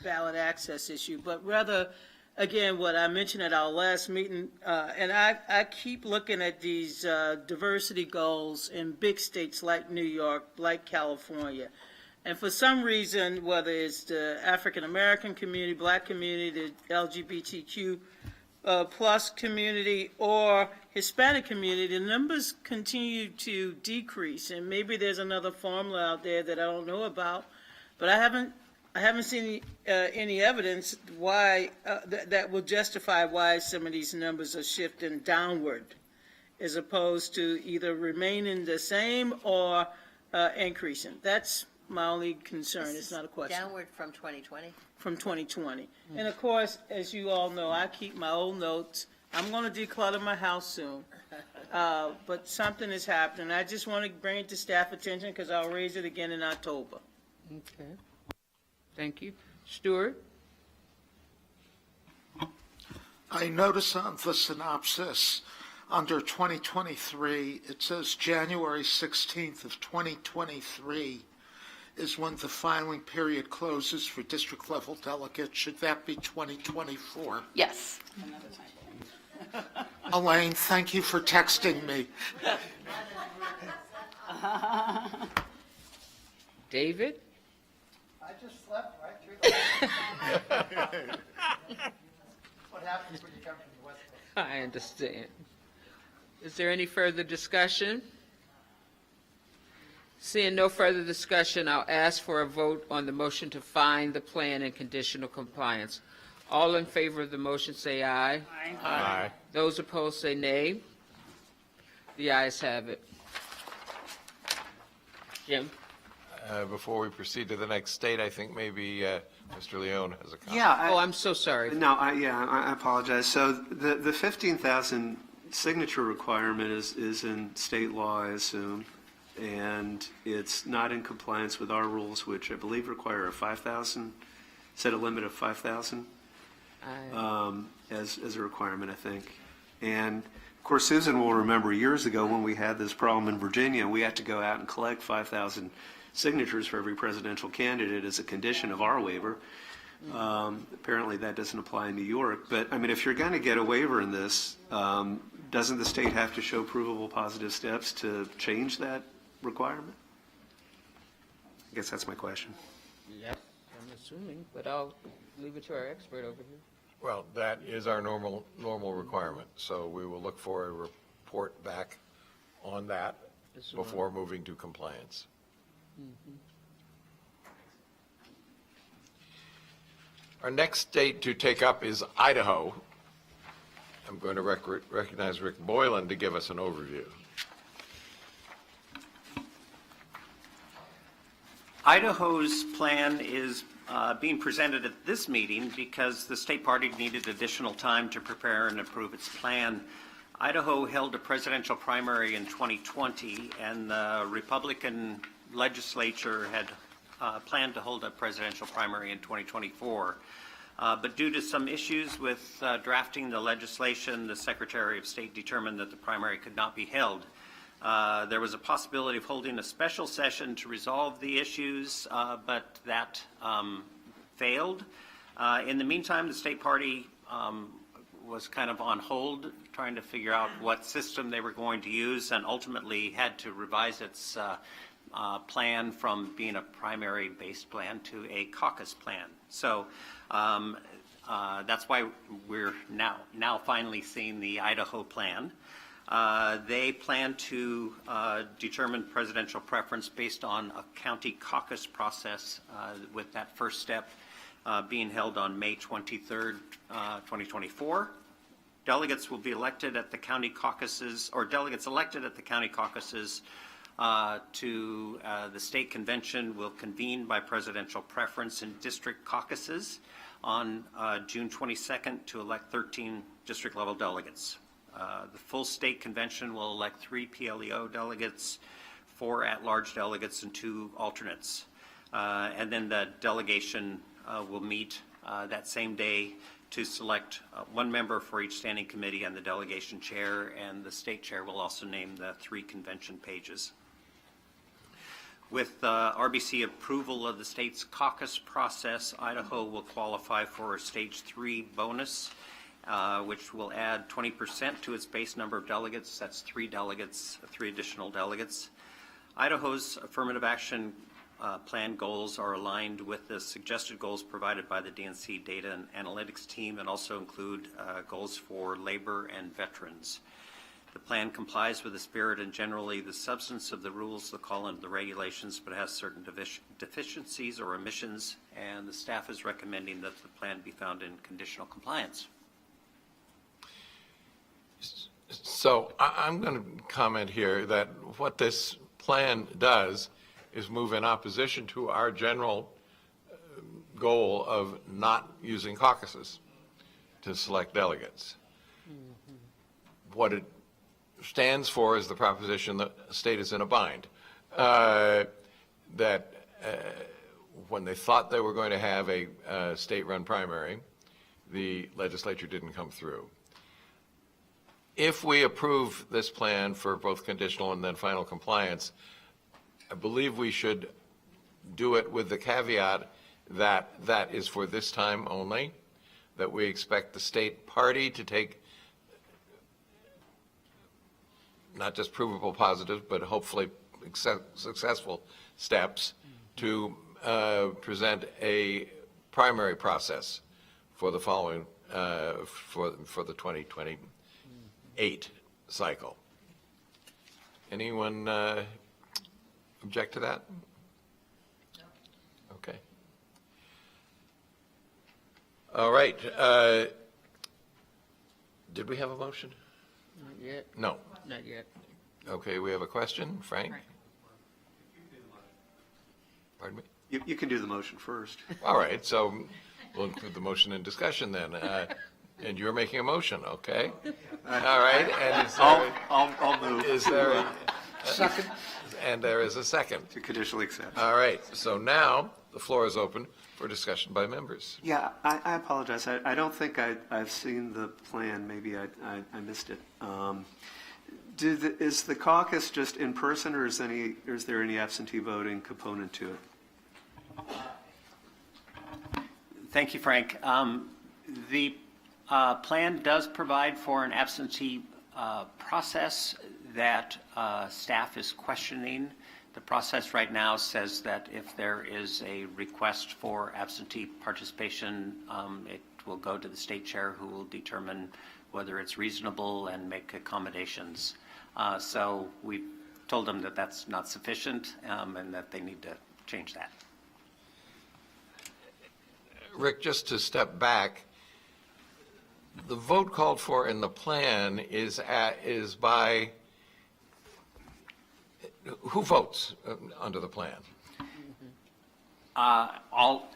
ballot access issue, but rather, again, what I mentioned at our last meeting, and I keep looking at these diversity goals in big states like New York, like California. And for some reason, whether it's the African-American community, Black community, the LGBTQ plus community, or Hispanic community, the numbers continue to decrease. And maybe there's another formula out there that I don't know about, but I haven't seen any evidence why that will justify why some of these numbers are shifting downward, as opposed to either remaining the same or increasing. That's my only concern. It's not a question. Downward from 2020? From 2020. And of course, as you all know, I keep my old notes. I'm going to declutter my house soon. but something is happening. I just want to bring it to staff attention because I'll raise it again in October. Okay. Thank you. Stuart? I notice on the synopsis, under 2023, it says January 16th of 2023 is when the filing period closes for district-level delegates. Should that be 2024? Yes. Elaine, thank you for texting me. David? I just slept right through the. What happens when you come from the West Coast? I understand. Is there any further discussion? Seeing no further discussion, I'll ask for a vote on the motion to find the plan in conditional compliance. All in favor of the motion say aye. Aye. Those opposed say nay. The ayes have it. Jim? Before we proceed to the next state, I think maybe Mr. Leone has a comment. Yeah. Oh, I'm so sorry. No, I apologize. So the 15,000 signature requirement is in state law, I assume, and it's not in compliance with our rules, which I believe require a 5,000, set a limit of 5,000 as a requirement, I think. And of course, Susan will remember years ago when we had this problem in Virginia, we had to go out and collect 5,000 signatures for every presidential candidate as a condition of our waiver. Apparently that doesn't apply in New York, but I mean, if you're going to get a waiver in this, doesn't the state have to show provable positive steps to change that requirement? I guess that's my question. Yes, I'm assuming, but I'll leave it to our expert over here. Well, that is our normal requirement, so we will look for a report back on that before moving to compliance. Our next state to take up is Idaho. I'm going to recognize Rick Boylan to give us an overview. Idaho's plan is being presented at this meeting because the state party needed additional time to prepare and approve its plan. Idaho held a presidential primary in 2020, and the Republican legislature had planned to hold a presidential primary in 2024. But due to some issues with drafting the legislation, the Secretary of State determined that the primary could not be held. There was a possibility of holding a special session to resolve the issues, but that failed. In the meantime, the state party was kind of on hold, trying to figure out what system they were going to use, and ultimately had to revise its plan from being a primary-based plan to a caucus plan. So that's why we're now finally seeing the Idaho plan. They plan to determine presidential preference based on a county caucus process, with that first step being held on May 23rd, 2024. Delegates will be elected at the county caucuses, or delegates elected at the county caucuses to the state convention will convene by presidential preference in district caucuses on June 22nd to elect 13 district level delegates. The full state convention will elect 3 PLEO delegates, 4 at-large delegates, and 2 alternates. And then the delegation will meet that same day to select 1 member for each standing committee and the delegation chair, and the state chair will also name the 3 convention pages. With RBC approval of the state's caucus process, Idaho will qualify for a Stage 3 bonus, which will add 20% to its base number of delegates. That's 3 delegates, 3 additional delegates. Idaho's affirmative action plan goals are aligned with the suggested goals provided by the DNC data and analytics team, and also include goals for labor and veterans. The plan complies with the spirit and generally the substance of the rules, the call, and the regulations, but has certain deficiencies or omissions, and the staff is recommending that the plan be found in conditional compliance. So I'm going to comment here that what this plan does is move in opposition to our general goal of not using caucuses to select delegates. What it stands for is the proposition that the state is in a bind. That when they thought they were going to have a state-run primary, the legislature didn't come through. If we approve this plan for both conditional and then final compliance, I believe we should do it with the caveat that that is for this time only, that we expect the state party to take not just provable positives, but hopefully successful steps to present a primary process for the following, for the 2028 cycle. Anyone object to that? Okay. All right. Did we have a motion? Not yet. No. Not yet. Okay, we have a question. Frank? Pardon me? You can do the motion first. All right, so we'll include the motion in discussion then. And you're making a motion, okay? All right, and is there, I'll move. is there a second? And there is a second. To conditionally accept. All right, so now the floor is open for discussion by members. Yeah, I apologize. I don't think I've seen the plan. Maybe I missed it. Is the caucus just in person, or is there any absentee voting component to it? Thank you, Frank. The plan does provide for an absentee process that staff is questioning. The process right now says that if there is a request for absentee participation, it will go to the state chair, who will determine whether it's reasonable and make accommodations. So we've told them that that's not sufficient, and that they need to change that. Rick, just to step back, the vote called for in the plan is by, who votes under the plan? All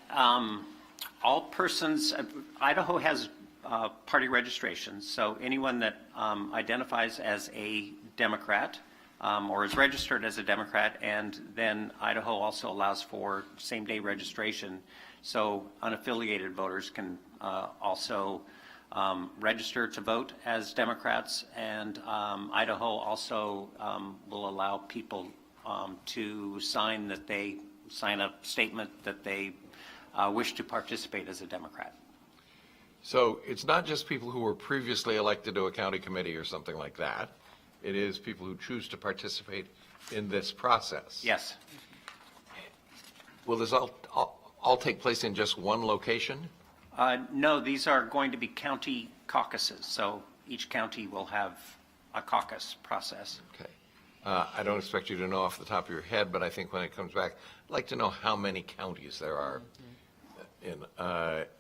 persons, Idaho has party registration, so anyone that identifies as a Democrat or is registered as a Democrat, and then Idaho also allows for same-day registration, so unaffiliated voters can also register to vote as Democrats, and Idaho also will allow people to sign a statement that they wish to participate as a Democrat. So it's not just people who were previously elected to a county committee or something like that. It is people who choose to participate in this process. Yes. Will this all take place in just one location? No, these are going to be county caucuses, so each county will have a caucus process. Okay. I don't expect you to know off the top of your head, but I think when it comes back, I'd like to know how many counties there are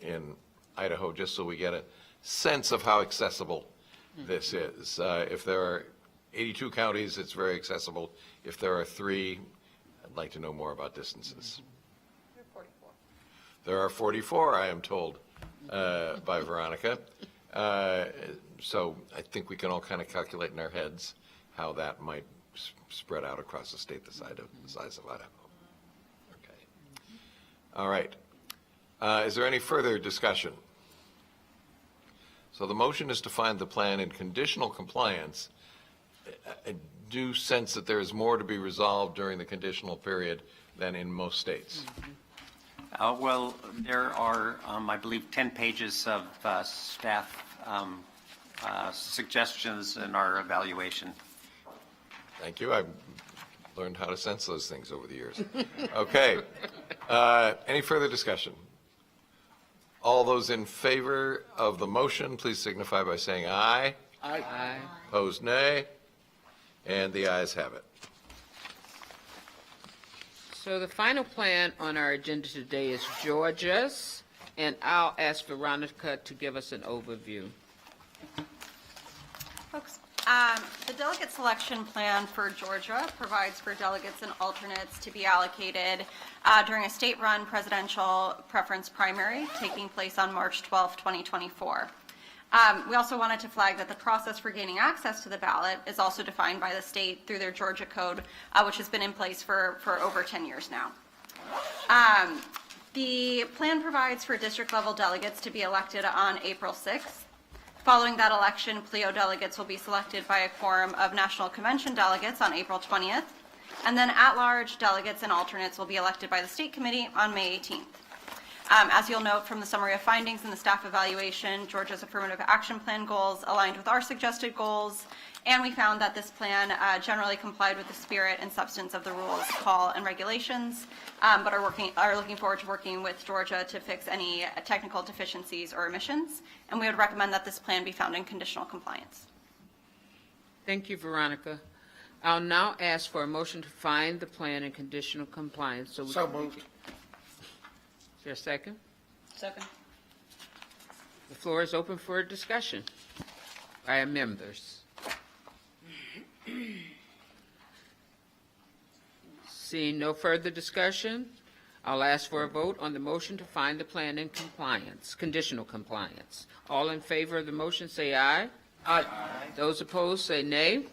in Idaho, just so we get a sense of how accessible this is. If there are 82 counties, it's very accessible. If there are 3, I'd like to know more about distances. There are 44, I am told by Veronica. So I think we can all kind of calculate in our heads how that might spread out across the state the size of Idaho. Okay. All right. Is there any further discussion? So the motion is to find the plan in conditional compliance. I do sense that there is more to be resolved during the conditional period than in most states. Well, there are, I believe, 10 pages of staff suggestions in our evaluation. Thank you. I've learned how to sense those things over the years. Okay. Any further discussion? All those in favor of the motion, please signify by saying aye. Aye. Aye. Opposed, nay. And the ayes have it. So the final plan on our agenda today is Georgia's, and I'll ask Veronica to give us an overview. Folks, the delegate selection plan for Georgia provides for delegates and alternates to be allocated during a state-run presidential preference primary taking place on March 12, 2024. We also wanted to flag that the process for gaining access to the ballot is also defined by the state through their Georgia code, which has been in place for over 10 years now. The plan provides for district-level delegates to be elected on April 6th. Following that election, PLEO delegates will be selected by a quorum of National Convention delegates on April 20th, and then at-large delegates and alternates will be elected by the State Committee on May 18th. As you'll note from the summary of findings and the staff evaluation, Georgia's affirmative action plan goals aligned with our suggested goals, and we found that this plan generally complied with the spirit and substance of the rules, call, and regulations, but are looking forward to working with Georgia to fix any technical deficiencies or omissions, and we would recommend that this plan be found in conditional compliance. Thank you, Veronica. I'll now ask for a motion to find the plan in conditional compliance. So moved. Is there a second? Second. The floor is open for a discussion by our members. Seeing no further discussion, I'll ask for a vote on the motion to find the plan in compliance, conditional compliance. All in favor of the motion say aye. Aye. Those opposed say nay.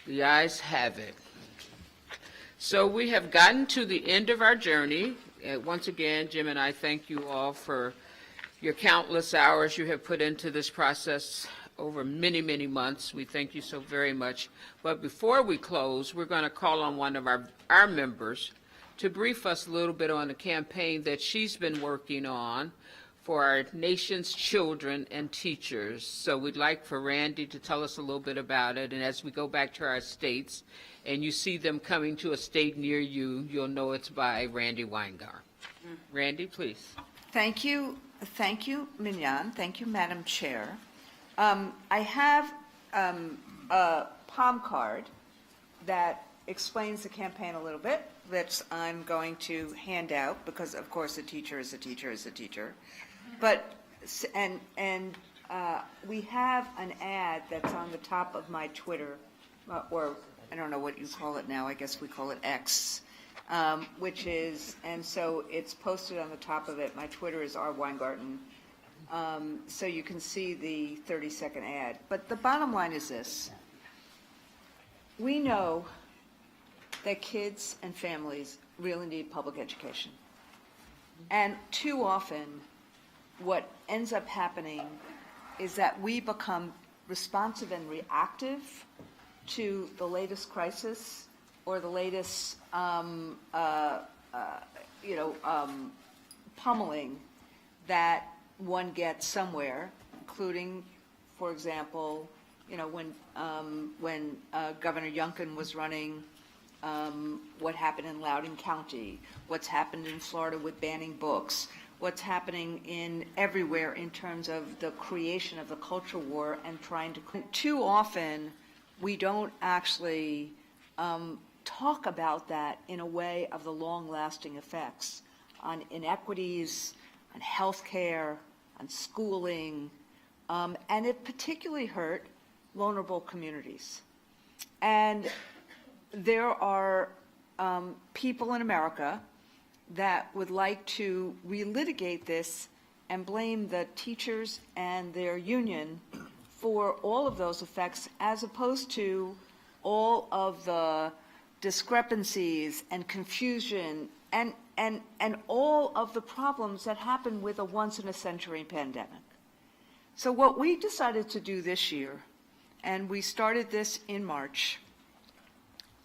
The ayes have it. So we have gotten to the end of our journey. Once again, Jim and I thank you all for your countless hours you have put into this process over many, many months. We thank you so very much. But before we close, we're going to call on one of our members to brief us a little bit on the campaign that she's been working on for our nation's children and teachers. So we'd like for Randy to tell us a little bit about it. And as we go back to our states and you see them coming to a state near you, you'll know it's by Randy Weingarten. Randy, please. Thank you. Thank you, Mignon. Thank you, Madam Chair. I have a palm card that explains the campaign a little bit that I'm going to hand out because, of course, a teacher is a teacher is a teacher. But, we have an ad that's on the top of my Twitter, or I don't know what you call it now, I guess we call it X, which is, and so it's posted on the top of it. My Twitter is rweingarten. So you can see the 30-second ad. But the bottom line is this. We know that kids and families really need public education. And too often, what ends up happening is that we become responsive and reactive to the latest crisis or the latest, pummeling that one gets somewhere, including, for example, when Governor Youngkin was running, what happened in Loudoun County, what's happened in Florida with banning books, what's happening in everywhere in terms of the creation of the culture war and trying to. Too often, we don't actually talk about that in a way of the long-lasting effects on inequities, on health care, on schooling, and it particularly hurt vulnerable communities. And there are people in America that would like to relitigate this and blame the teachers and their union for all of those effects, as opposed to all of the discrepancies and confusion and all of the problems that happen with a once-in-a-century pandemic. So what we decided to do this year, and we started this in March,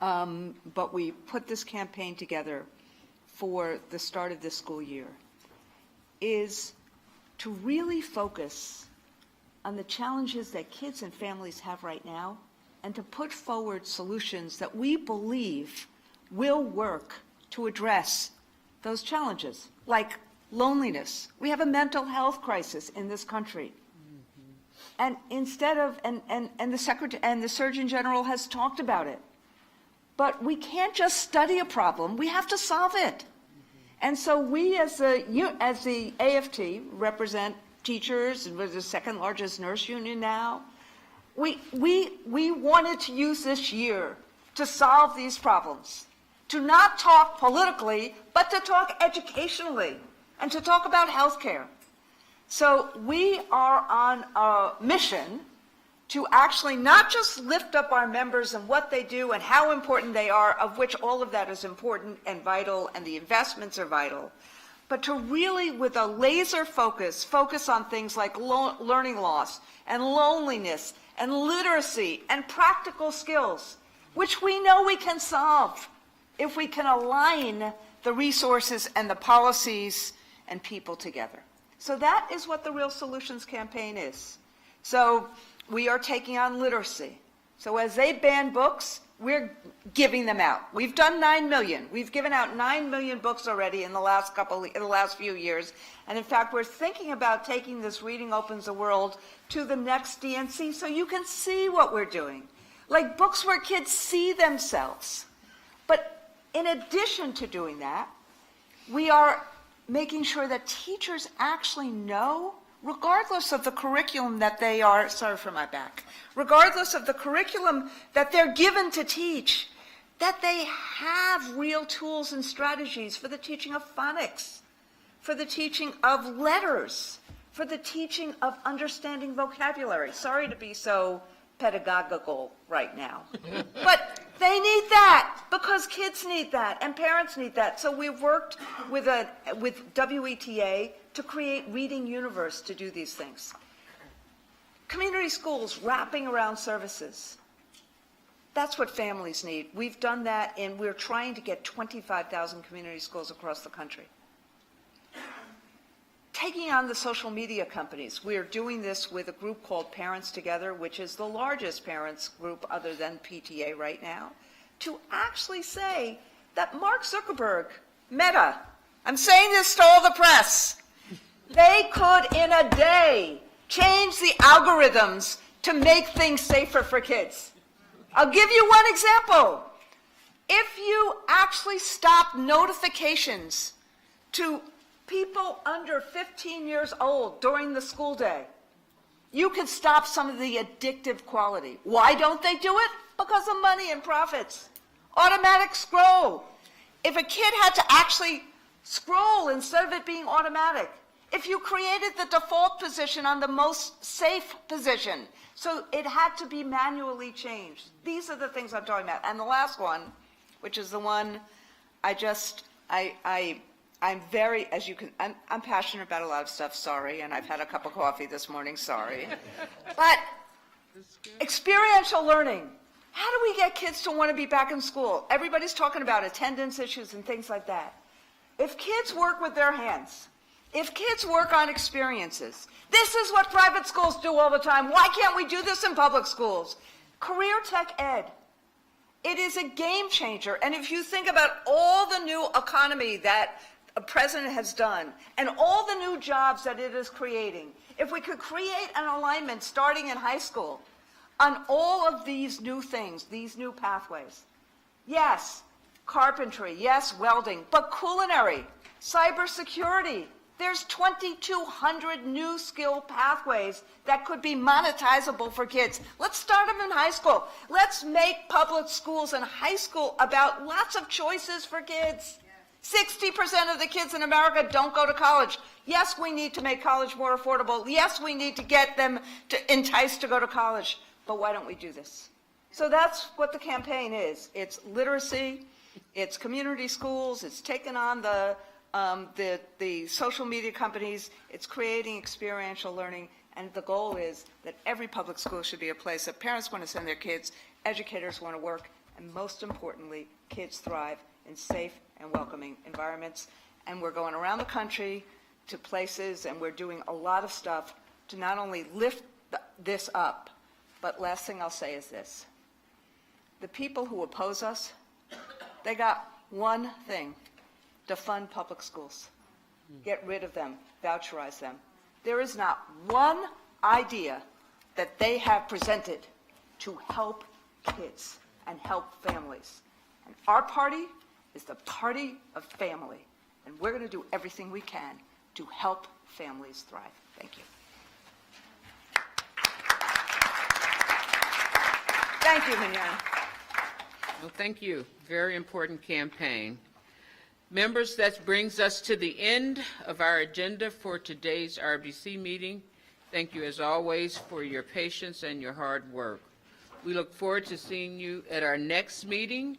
but we put this campaign together for the start of this school year, is to really focus on the challenges that kids and families have right now and to put forward solutions that we believe will work to address those challenges, like loneliness. We have a mental health crisis in this country. And instead of, and the Secretary and the Surgeon General has talked about it. But we can't just study a problem, we have to solve it. And so we as the AFT represent teachers, and we're the second largest nurse union now. We wanted to use this year to solve these problems, to not talk politically, but to talk educationally, and to talk about health care. So we are on a mission to actually not just lift up our members and what they do and how important they are, of which all of that is important and vital, and the investments are vital, but to really, with a laser focus on things like learning loss and loneliness and literacy and practical skills, which we know we can solve if we can align the resources and the policies and people together. So that is what the Real Solutions campaign is. So we are taking on literacy. So as they ban books, we're giving them out. We've done 9 million. We've given out 9 million books already in the last few years. And in fact, we're thinking about taking this Reading Opens the World to the next DNC so you can see what we're doing. Like books where kids see themselves. But in addition to doing that, we are making sure that teachers actually know, regardless of the curriculum that they are, sorry for my back, regardless of the curriculum that they're given to teach, that they have real tools and strategies for the teaching of phonics, for the teaching of letters, for the teaching of understanding vocabulary. Sorry to be so pedagogical right now. But they need that because kids need that and parents need that. So we've worked with WETA to create Reading Universe to do these things. Community schools wrapping around services. That's what families need. We've done that, and we're trying to get 25,000 community schools across the country. Taking on the social media companies. We are doing this with a group called Parents Together, which is the largest parents group other than PTA right now, to actually say that Mark Zuckerberg, Meta, I'm saying this to all the press, they could in a day change the algorithms to make things safer for kids. I'll give you one example. If you actually stop notifications to people under 15 years old during the school day, you could stop some of the addictive quality. Why don't they do it? Because of money and profits. Automatic scroll. If a kid had to actually scroll instead of it being automatic, if you created the default position on the most safe position, so it had to be manually changed. These are the things I'm talking about. And the last one, which is the one I'm very, as you can, I'm passionate about a lot of stuff, sorry, and I've had a cup of coffee this morning, sorry. But experiential learning. How do we get kids to want to be back in school? Everybody's talking about attendance issues and things like that. If kids work with their hands, if kids work on experiences, this is what private schools do all the time. Why can't we do this in public schools? Career Tech Ed. It is a game changer. And if you think about all the new economy that a president has done and all the new jobs that it is creating, if we could create an alignment starting in high school on all of these new things, these new pathways. Yes, carpentry, yes, welding, but culinary, cybersecurity. There's 2,200 new skill pathways that could be monetizable for kids. Let's start them in high school. Let's make public schools in high school about lots of choices for kids. 60% of the kids in America don't go to college. Yes, we need to make college more affordable. Yes, we need to get them enticed to go to college. But why don't we do this? So that's what the campaign is. It's literacy, it's community schools, it's taking on the social media companies, it's creating experiential learning, and the goal is that every public school should be a place that parents want to send their kids, educators want to work, and most importantly, kids thrive in safe and welcoming environments. And we're going around the country to places, and we're doing a lot of stuff to not only lift this up, but last thing I'll say is this. The people who oppose us, they got one thing: defund public schools. Get rid of them, voucherize them. There is not one idea that they have presented to help kids and help families. And our party is the party of family, and we're going to do everything we can to help families thrive. Thank you. Thank you, Mignana. Well, thank you. Very important campaign. Members, that brings us to the end of our agenda for today's RBC meeting. Thank you, as always, for your patience and your hard work. We look forward to seeing you at our next meeting,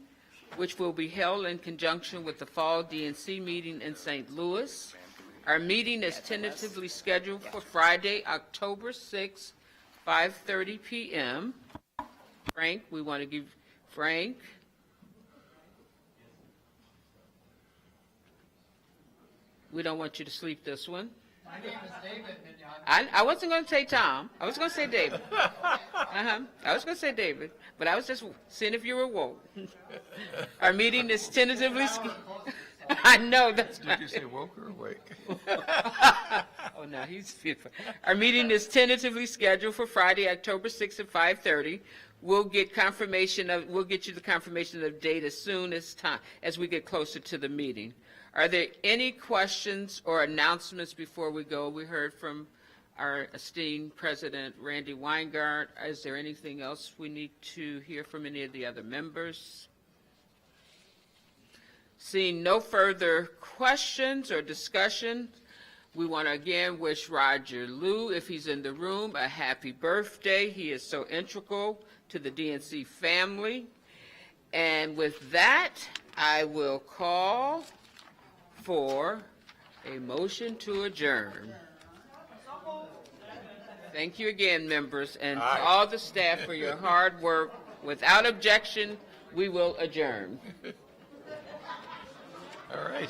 which will be held in conjunction with the fall DNC meeting in St. Louis. Our meeting is tentatively scheduled for Friday, October 6th, 5:30 p.m. Frank, we want to give Frank. We don't want you to sleep this one. My name is David I wasn't going to say Tom. I was going to say David. I was going to say David, but I was just seeing if you were woke. Our meeting is tentatively. I know that's. Did you say woke or awake? Oh no, he's beautiful. Our meeting is tentatively scheduled for Friday, October 6th at 5:30. We'll get you the confirmation of the date as soon as we get closer to the meeting. Are there any questions or announcements before we go? We heard from our esteemed President Randy Weingart. Is there anything else we need to hear from any of the other members? Seeing no further questions or discussion, we want to again wish Roger Liu, if he's in the room, a happy birthday. He is so integral to the DNC family. And with that, I will call for a motion to adjourn. Thank you again, members, and to all the staff for your hard work. Without objection, we will adjourn. All right.